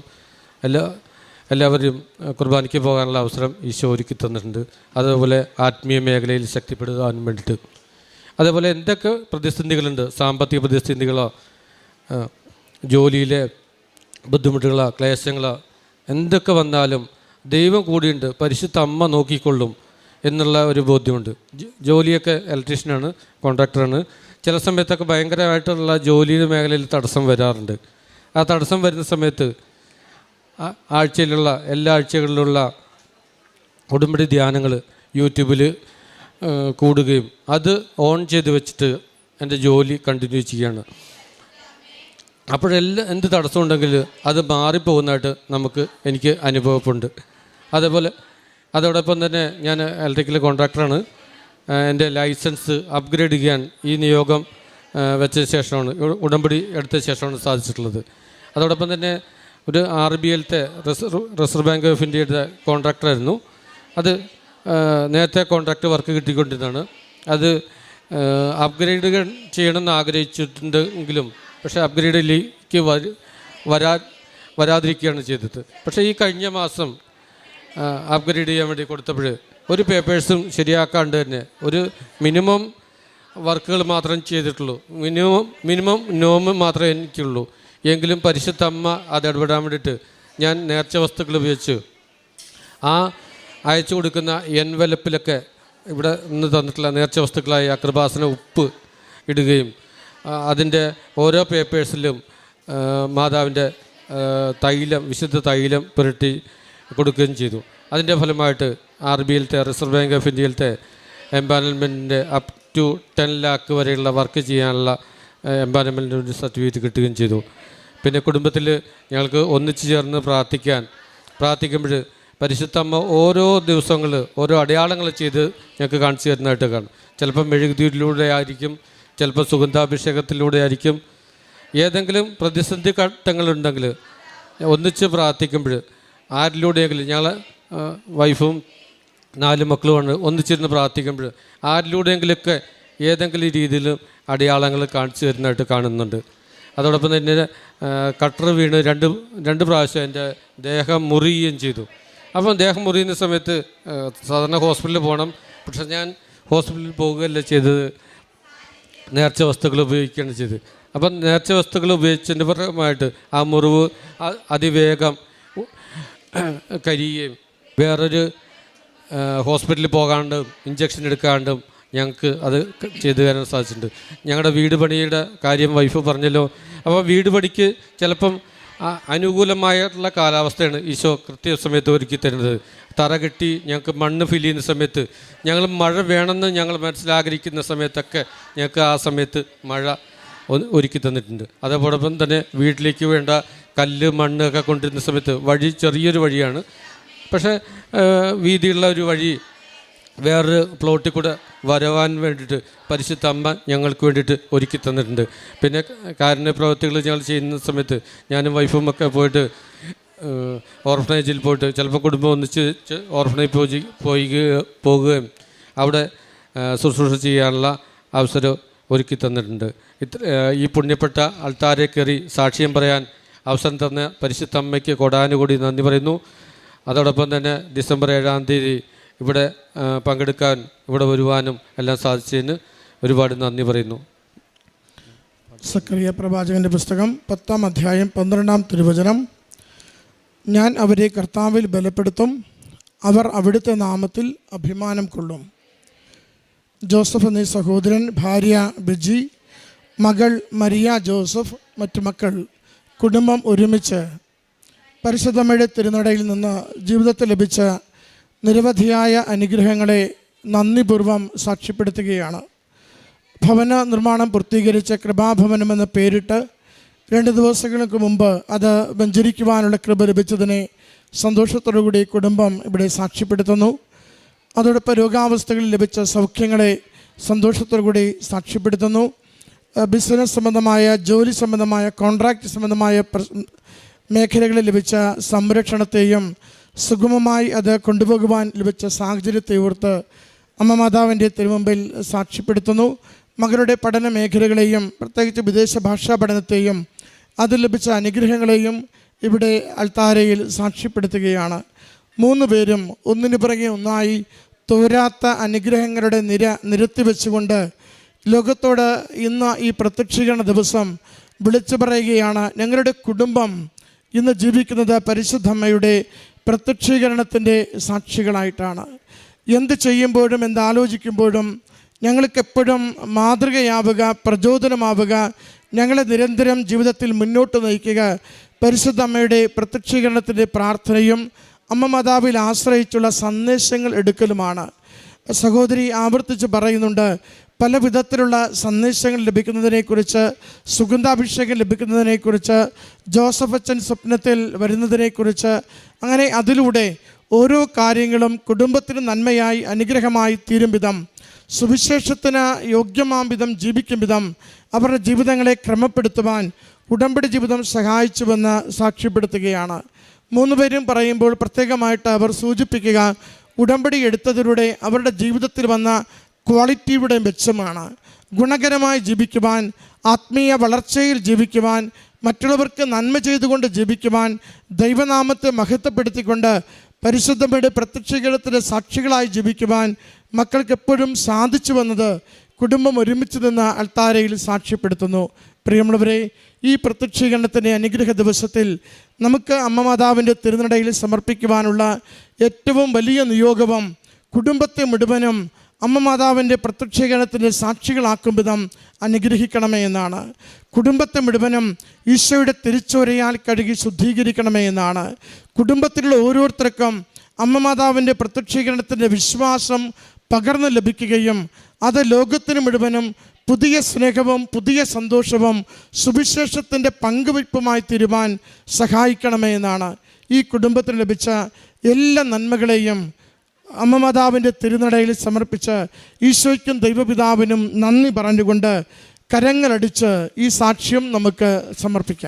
എല്ലാവരും കുർബാനയ്ക്ക് പോകാനുള്ള അവസരം ഈശോ ഒരുക്കി തന്നിട്ടുണ്ട്. അതുപോലെ ആത്മീയ മേഖലയിൽ ശക്തിപ്പെടുത്താൻ വേണ്ടിയിട്ട്. അതേപോലെ എന്തൊക്കെ പ്രതിസന്ധികളുണ്ട്, സാമ്പത്തിക പ്രതിസന്ധികളോ ജോലിയിലെ ബുദ്ധിമുട്ടുകളോ ക്ലേശങ്ങളോ എന്തൊക്കെ വന്നാലും ദൈവം കൂടിയുണ്ട്, പരിശുദ്ധ അമ്മ നോക്കിക്കൊള്ളും എന്നുള്ള ഒരു ബോധ്യമുണ്ട്. ജോലിയൊക്കെ ഇലക്ട്രീഷ്യനാണ്, കോൺട്രാക്ടറാണ്. ചില സമയത്തൊക്കെ ഭയങ്കരമായിട്ടുള്ള ജോലിയുടെ മേഖലയിൽ തടസ്സം വരാറുണ്ട്. ആ തടസ്സം വരുന്ന സമയത്ത് ആഴ്ചയിലുള്ള എല്ലാ ആഴ്ചകളിലുള്ള ഉടമ്പടി ധ്യാനങ്ങൾ യൂട്യൂബിൽ കൂടുകയും അത് ഓൺ ചെയ്ത് വെച്ചിട്ട് എൻ്റെ ജോലി കണ്ടിന്യൂ ചെയ്യുകയാണ്. അപ്പോഴെല്ലാം എന്ത് തടസ്സമുണ്ടെങ്കിൽ അത് മാറിപ്പോകുന്നതായിട്ട് എനിക്ക് അനുഭവപ്പെടുന്നുണ്ട്. അതോടൊപ്പം തന്നെ ഞാൻ ഇലക്ട്രിക്കൽ കോൺട്രാക്ടറാണ്. എൻ്റെ ലൈസൻസ് അപ്ഗ്രേഡ് ചെയ്യാൻ ഈ നിയോഗം വെച്ച ശേഷമാണ്, ഉടമ്പടി എടുത്ത ശേഷമാണ് സാധിച്ചിട്ടുള്ളത്. അതോടൊപ്പം തന്നെ ഒരു RBLത്തെ റിസർവ് ബാങ്ക് ഓഫ് ഇന്ത്യയുടെ കോൺട്രാക്ടറായിരുന്നു. അത് നേരത്തെ കോൺട്രാക്ട് വർക്ക് കിട്ടിക്കൊണ്ടിരുന്നതാണ്. അത് അപ്ഗ്രേഡ് ചെയ്യണമെന്ന് ആഗ്രഹിച്ചിട്ടുണ്ടെങ്കിലും പക്ഷേ അപ്ഗ്രേഡിലേക്ക് വരാതിരിക്കുകയാണ് ചെയ്തത്. പക്ഷേ ഈ കഴിഞ്ഞ മാസം അപ്ഗ്രേഡ് ചെയ്യാൻ വേണ്ടി കൊടുത്തപ്പോൾ ഒരു പേപ്പേഴ്സും ശരിയാക്കാണ്ട് തന്നെ ഒരു മിനിമം വർക്കുകൾ മാത്രം ചെയ്തിട്ടുള്ളൂ, മിനിമം നോമ് മാത്രമേ എനിക്കുള്ളൂ. എങ്കിലും പരിശുദ്ധ അമ്മ അത് ഇടപെടാൻ വേണ്ടിയിട്ട് ഞാൻ നേർച്ച വസ്തുക്കൾ ഉപയോഗിച്ച് ആ അയച്ചു കൊടുക്കുന്ന എൻവലപ്പിലൊക്കെ ഇവിടെ നിന്ന് തന്നിട്ടുള്ള നേർച്ച വസ്തുക്കളായ കൃപാസന ഉപ്പ് ഇടുകയും അതിൻ്റെ ഓരോ പേപ്പേഴ്സിലും മാതാവിൻ്റെ വിശുദ്ധ തൈലം പുരട്ടി കൊടുക്കുകയും ചെയ്തു. അതിൻ്റെ ഫലമായിട്ട് RBLത്തെ റിസർവ് ബാങ്ക് ഓഫ് ഇന്ത്യയിലത്തെ എംപാനൽമെൻറ്റിൻ്റെ അപ് ടു 10 lakh വരെയുള്ള വർക്ക് ചെയ്യാനുള്ള എംപാനൽമെൻറ്റിൻ്റെ സർട്ടിഫിക്കറ്റ് കിട്ടുകയും ചെയ്തു. പിന്നെ കുടുംബത്തിൽ ഞങ്ങൾക്ക് ഒന്നിച്ചു ചേർന്ന് പ്രാർത്ഥിക്കുമ്പോൾ പരിശുദ്ധമ്മ ഓരോ ദിവസങ്ങൾ ഓരോ അടയാളങ്ങൾ ചെയ്ത് ഞങ്ങൾക്ക് കാണിച്ചു തരുന്നതായിട്ട് കാണും. ചിലപ്പോൾ മെഴുകുതിരിയിലൂടെ ആയിരിക്കും, ചിലപ്പോൾ സുഗന്ധാഭിഷേകത്തിലൂടെ ആയിരിക്കും. ഏതെങ്കിലും പ്രതിസന്ധി ഘട്ടങ്ങളുണ്ടെങ്കിൽ ഒന്നിച്ച് പ്രാർത്ഥിക്കുമ്പോൾ ആരിലൂടെയെങ്കിലും ഞങ്ങൾ വൈഫും 4 മക്കളുമാണ് ഒന്നിച്ചിരുന്ന് പ്രാർത്ഥിക്കുമ്പോൾ ആരിലൂടെയെങ്കിലൊക്കെ ഏതെങ്കിലും രീതിയിൽ അടയാളങ്ങൾ കാണിച്ചു തരുന്നതായിട്ട് കാണുന്നുണ്ട്. അതോടൊപ്പം തന്നെ കട്ടർ വീണ് രണ്ട് പ്രാവശ്യം എൻ്റെ ദേഹം മുറിയുകയും ചെയ്തു. അപ്പം ദേഹം മുറിയുന്ന സമയത്ത് സാധാരണ ഹോസ്പിറ്റലിൽ പോകണം, പക്ഷെ ഞാൻ ഹോസ്പിറ്റലിൽ പോവുകയല്ല ചെയ്തത്, നേർച്ച വസ്തുക്കൾ ഉപയോഗിക്കുകയാണ് ചെയ്തത്. അപ്പം നേർച്ച വസ്തുക്കൾ ഉപയോഗിച്ചതിൻ്റെ ഫലമായിട്ട് ആ മുറിവ് അതിവേഗം കരിയുകയും വേറൊരു ഹോസ്പിറ്റലിൽ പോകാണ്ടും ഇഞ്ചക്ഷൻ എടുക്കാണ്ടും ഞങ്ങൾക്ക് അത് ചെയ്തു തരാൻ സാധിച്ചിട്ടുണ്ട്. ഞങ്ങളുടെ വീട് പണിയുടെ കാര്യം വൈഫ് പറഞ്ഞല്ലോ. അപ്പോൾ വീട് പണിക്ക് ചിലപ്പം അനുകൂലമായിട്ടുള്ള കാലാവസ്ഥയാണ് ഈശോ കൃത്യസമയത്ത് ഒരുക്കി തരുന്നത്. തറ കെട്ടി ഞങ്ങൾക്ക് മണ്ണ് ഫില്ല് ചെയ്യുന്ന സമയത്ത് ഞങ്ങൾ മഴ വേണമെന്ന് ഞങ്ങൾ മനസ്സിലാഗ്രഹിക്കുന്ന സമയത്തൊക്കെ ഞങ്ങൾക്ക് ആ സമയത്ത് മഴ ഒരുക്കി തന്നിട്ടുണ്ട്. അതോടൊപ്പം തന്നെ വീട്ടിലേക്ക് വേണ്ട കല്ല് മണ്ണ് ഒക്കെ കൊണ്ടിരുന്ന സമയത്ത് വഴി ചെറിയൊരു വഴിയാണ്, പക്ഷേ വീതിയുള്ള ഒരു വഴി വേറൊരു പ്ലോട്ടിൽ കൂടെ വരവാൻ വേണ്ടിയിട്ട് പരിശുദ്ധ അമ്മ ഞങ്ങൾക്ക് വേണ്ടിയിട്ട് ഒരുക്കി തന്നിട്ടുണ്ട്. പിന്നെ കാരുണ്യ പ്രവൃത്തികൾ ഞങ്ങൾ ചെയ്യുന്ന സമയത്ത് ഞാനും വൈഫും ഒക്കെ പോയിട്ട് ഓർഫനേജിൽ പോയിട്ട് ചിലപ്പോൾ കുടുംബം ഒന്നിച്ച് ഓർഫനേജ് പോകുകയും അവിടെ ശുശ്രൂഷ ചെയ്യാനുള്ള അവസരം ഒരുക്കി തന്നിട്ടുണ്ട്. ഈ പുണ്യപ്പെട്ട അൾത്താരെ കയറി സാക്ഷ്യം പറയാൻ അവസരം തന്ന പരിശുദ്ധ അമ്മയ്ക്ക് കോടാനുകൂടി നന്ദി പറയുന്നു. അതോടൊപ്പം തന്നെ ഡിസംബർ 7-ാം തീയതി ഇവിടെ പങ്കെടുക്കാൻ ഇവിടെ വരുവാനും എല്ലാം സാധിച്ചതിന് ഒരുപാട് നന്ദി പറയുന്നു. സക്കറിയ പ്രവാചകൻ്റെ പുസ്തകം 10-ാം അധ്യായം 12-ാം തിരുവചനം. ഞാൻ അവരെ കർത്താവിൽ ബലപ്പെടുത്തും, അവർ അവിടുത്തെ നാമത്തിൽ അഭിമാനം കൊള്ളും. ജോസഫ് എന്നീ സഹോദരൻ, ഭാര്യ ബിജി, മകൾ മരിയ ജോസഫ്, മറ്റു മക്കൾ, കുടുംബം ഒരുമിച്ച് പരിശുദ്ധമ്മയുടെ തിരുനടയിൽ നിന്ന് ജീവിതത്തിൽ ലഭിച്ച നിരവധിയായ അനുഗ്രഹങ്ങളെ നന്ദിപൂർവ്വം സാക്ഷ്യപ്പെടുത്തുകയാണ്. ഭവന നിർമ്മാണം പൂർത്തീകരിച്ച കൃപാഭവനമെന്ന് പേരിട്ട് 2 ദിവസങ്ങൾക്ക് മുമ്പ് അത് വെഞ്ചരിക്കുവാനുള്ള കൃപ ലഭിച്ചതിനെ സന്തോഷത്തോടുകൂടി കുടുംബം ഇവിടെ സാക്ഷ്യപ്പെടുത്തുന്നു. അതോടൊപ്പം രോഗാവസ്ഥകളിൽ ലഭിച്ച സൗഖ്യങ്ങളെ സന്തോഷത്തോടുകൂടി സാക്ഷ്യപ്പെടുത്തുന്നു. ബിസിനസ് സംബന്ധമായ, ജോലി സംബന്ധമായ, കോൺട്രാക്റ്റ് സംബന്ധമായ മേഖലകളിൽ ലഭിച്ച സംരക്ഷണത്തെയും സുഗമമായി അത് കൊണ്ടുപോകുവാൻ ലഭിച്ച സാഹചര്യത്തെ ഓർത്ത് അമ്മ മാതാവിൻ്റെ തിരുമുമ്പിൽ സാക്ഷ്യപ്പെടുത്തുന്നു. മകളുടെ പഠന മേഖലകളെയും പ്രത്യേകിച്ച് വിദേശ ഭാഷാ പഠനത്തെയും അതിൽ ലഭിച്ച അനുഗ്രഹങ്ങളെയും ഇവിടെ അൾത്താരയിൽ സാക്ഷ്യപ്പെടുത്തുകയാണ്. 3 പേരും ഒന്നിനു പുറകെ ഒന്നായി തോരാത്ത അനുഗ്രഹങ്ങളുടെ നിരത്തി വെച്ചുകൊണ്ട് ലോകത്തോട് ഇന്ന് ഈ പ്രത്യക്ഷീകരണ ദിവസം വിളിച്ചു പറയുകയാണ്, ഞങ്ങളുടെ കുടുംബം ഇന്ന് ജീവിക്കുന്നത് പരിശുദ്ധമ്മയുടെ പ്രത്യക്ഷീകരണത്തിൻ്റെ സാക്ഷികളായിട്ടാണ്. എന്ത് ചെയ്യുമ്പോഴും എന്താലോചിക്കുമ്പോഴും ഞങ്ങൾക്കെപ്പോഴും മാതൃകയാവുക, പ്രചോദനമാവുക, ഞങ്ങളെ നിരന്തരം ജീവിതത്തിൽ മുന്നോട്ട് നയിക്കുക പരിശുദ്ധ അമ്മയുടെ പ്രത്യക്ഷീകരണത്തിൻ്റെ പ്രാർത്ഥനയും അമ്മ മാതാവിൽ ആശ്രയിച്ചുള്ള സന്ദേശങ്ങൾ എടുക്കലുമാണ്. സഹോദരി ആവർത്തിച്ച് പറയുന്നുണ്ട്, പല വിധത്തിലുള്ള സന്ദേശങ്ങൾ ലഭിക്കുന്നതിനെക്കുറിച്ച്, സുഗന്ധാഭിഷേകം ലഭിക്കുന്നതിനെക്കുറിച്ച്, ജോസഫ് അച്ഛൻ സ്വപ്നത്തിൽ വരുന്നതിനെക്കുറിച്ച്, അങ്ങനെ അതിലൂടെ ഓരോ കാര്യങ്ങളും കുടുംബത്തിന് നന്മയായി അനുഗ്രഹമായി തീരും വിധം, സുവിശേഷത്തിന് യോഗ്യമാം വിധം ജീവിക്കും വിധം അവരുടെ ജീവിതങ്ങളെ ക്രമപ്പെടുത്തുവാൻ ഉടമ്പടി ജീവിതം സഹായിച്ചുവെന്ന് സാക്ഷ്യപ്പെടുത്തുകയാണ്. 3 പേരും പറയുമ്പോൾ പ്രത്യേകമായിട്ട് അവർ സൂചിപ്പിക്കുക, ഉടമ്പടി എടുത്തതിലൂടെ അവരുടെ ജീവിതത്തിൽ വന്ന ക്വാളിറ്റിയുടെ മെച്ചമാണ്. ഗുണകരമായി ജീവിക്കുവാൻ, ആത്മീയ വളർച്ചയിൽ ജീവിക്കുവാൻ, മറ്റുള്ളവർക്ക് നന്മ ചെയ്തുകൊണ്ട് ജീവിക്കുവാൻ, ദൈവനാമത്തെ മഹത്വപ്പെടുത്തിക്കൊണ്ട് പരിശുദ്ധമ്മയുടെ പ്രത്യക്ഷീകരണത്തിൻ്റെ സാക്ഷികളായി ജീവിക്കുവാൻ മക്കൾക്ക് എപ്പോഴും സാധിച്ചു വന്നത് കുടുംബം ഒരുമിച്ച് നിന്ന് അൾത്താരയിൽ സാക്ഷ്യപ്പെടുത്തുന്നു. പ്രിയമുള്ളവരെ, ഈ പ്രത്യക്ഷീകരണത്തിൻ്റെ അനുഗ്രഹ ദിവസത്തിൽ നമുക്ക് അമ്മ മാതാവിൻ്റെ തിരുനടയിൽ സമർപ്പിക്കുവാനുള്ള ഏറ്റവും വലിയ നിയോഗവും കുടുംബത്തെ മുഴുവനും അമ്മ മാതാവിൻ്റെ പ്രത്യക്ഷീകരണത്തിൻ്റെ സാക്ഷികളാക്കും വിധം അനുഗ്രഹിക്കണമേ എന്നാണ്. കുടുംബത്തെ മുഴുവനും ഈശോയുടെ തിരിച്ചോരയാൽ കഴുകി ശുദ്ധീകരിക്കണമേ എന്നാണ്. കുടുംബത്തിലുള്ള ഓരോരുത്തർക്കും അമ്മ മാതാവിൻ്റെ പ്രത്യക്ഷീകരണത്തിൻ്റെ വിശ്വാസം പകർന്നു ലഭിക്കുകയും അത് ലോകത്തിന് മുഴുവനും പുതിയ സ്നേഹവും പുതിയ സന്തോഷവും സുവിശേഷത്തിൻ്റെ പങ്കുവയ്പുമായി തീരുവാൻ സഹായിക്കണമേ എന്നാണ്. ഈ കുടുംബത്തിന് ലഭിച്ച എല്ലാ നന്മകളെയും അമ്മ മാതാവിൻ്റെ തിരുനടയിൽ സമർപ്പിച്ച് ഈശോയ്ക്കും ദൈവപിതാവിനും നന്ദി പറഞ്ഞുകൊണ്ട് കരങ്ങളടിച്ച് ഈ സാക്ഷ്യം നമുക്ക് സമർപ്പിക്കാം.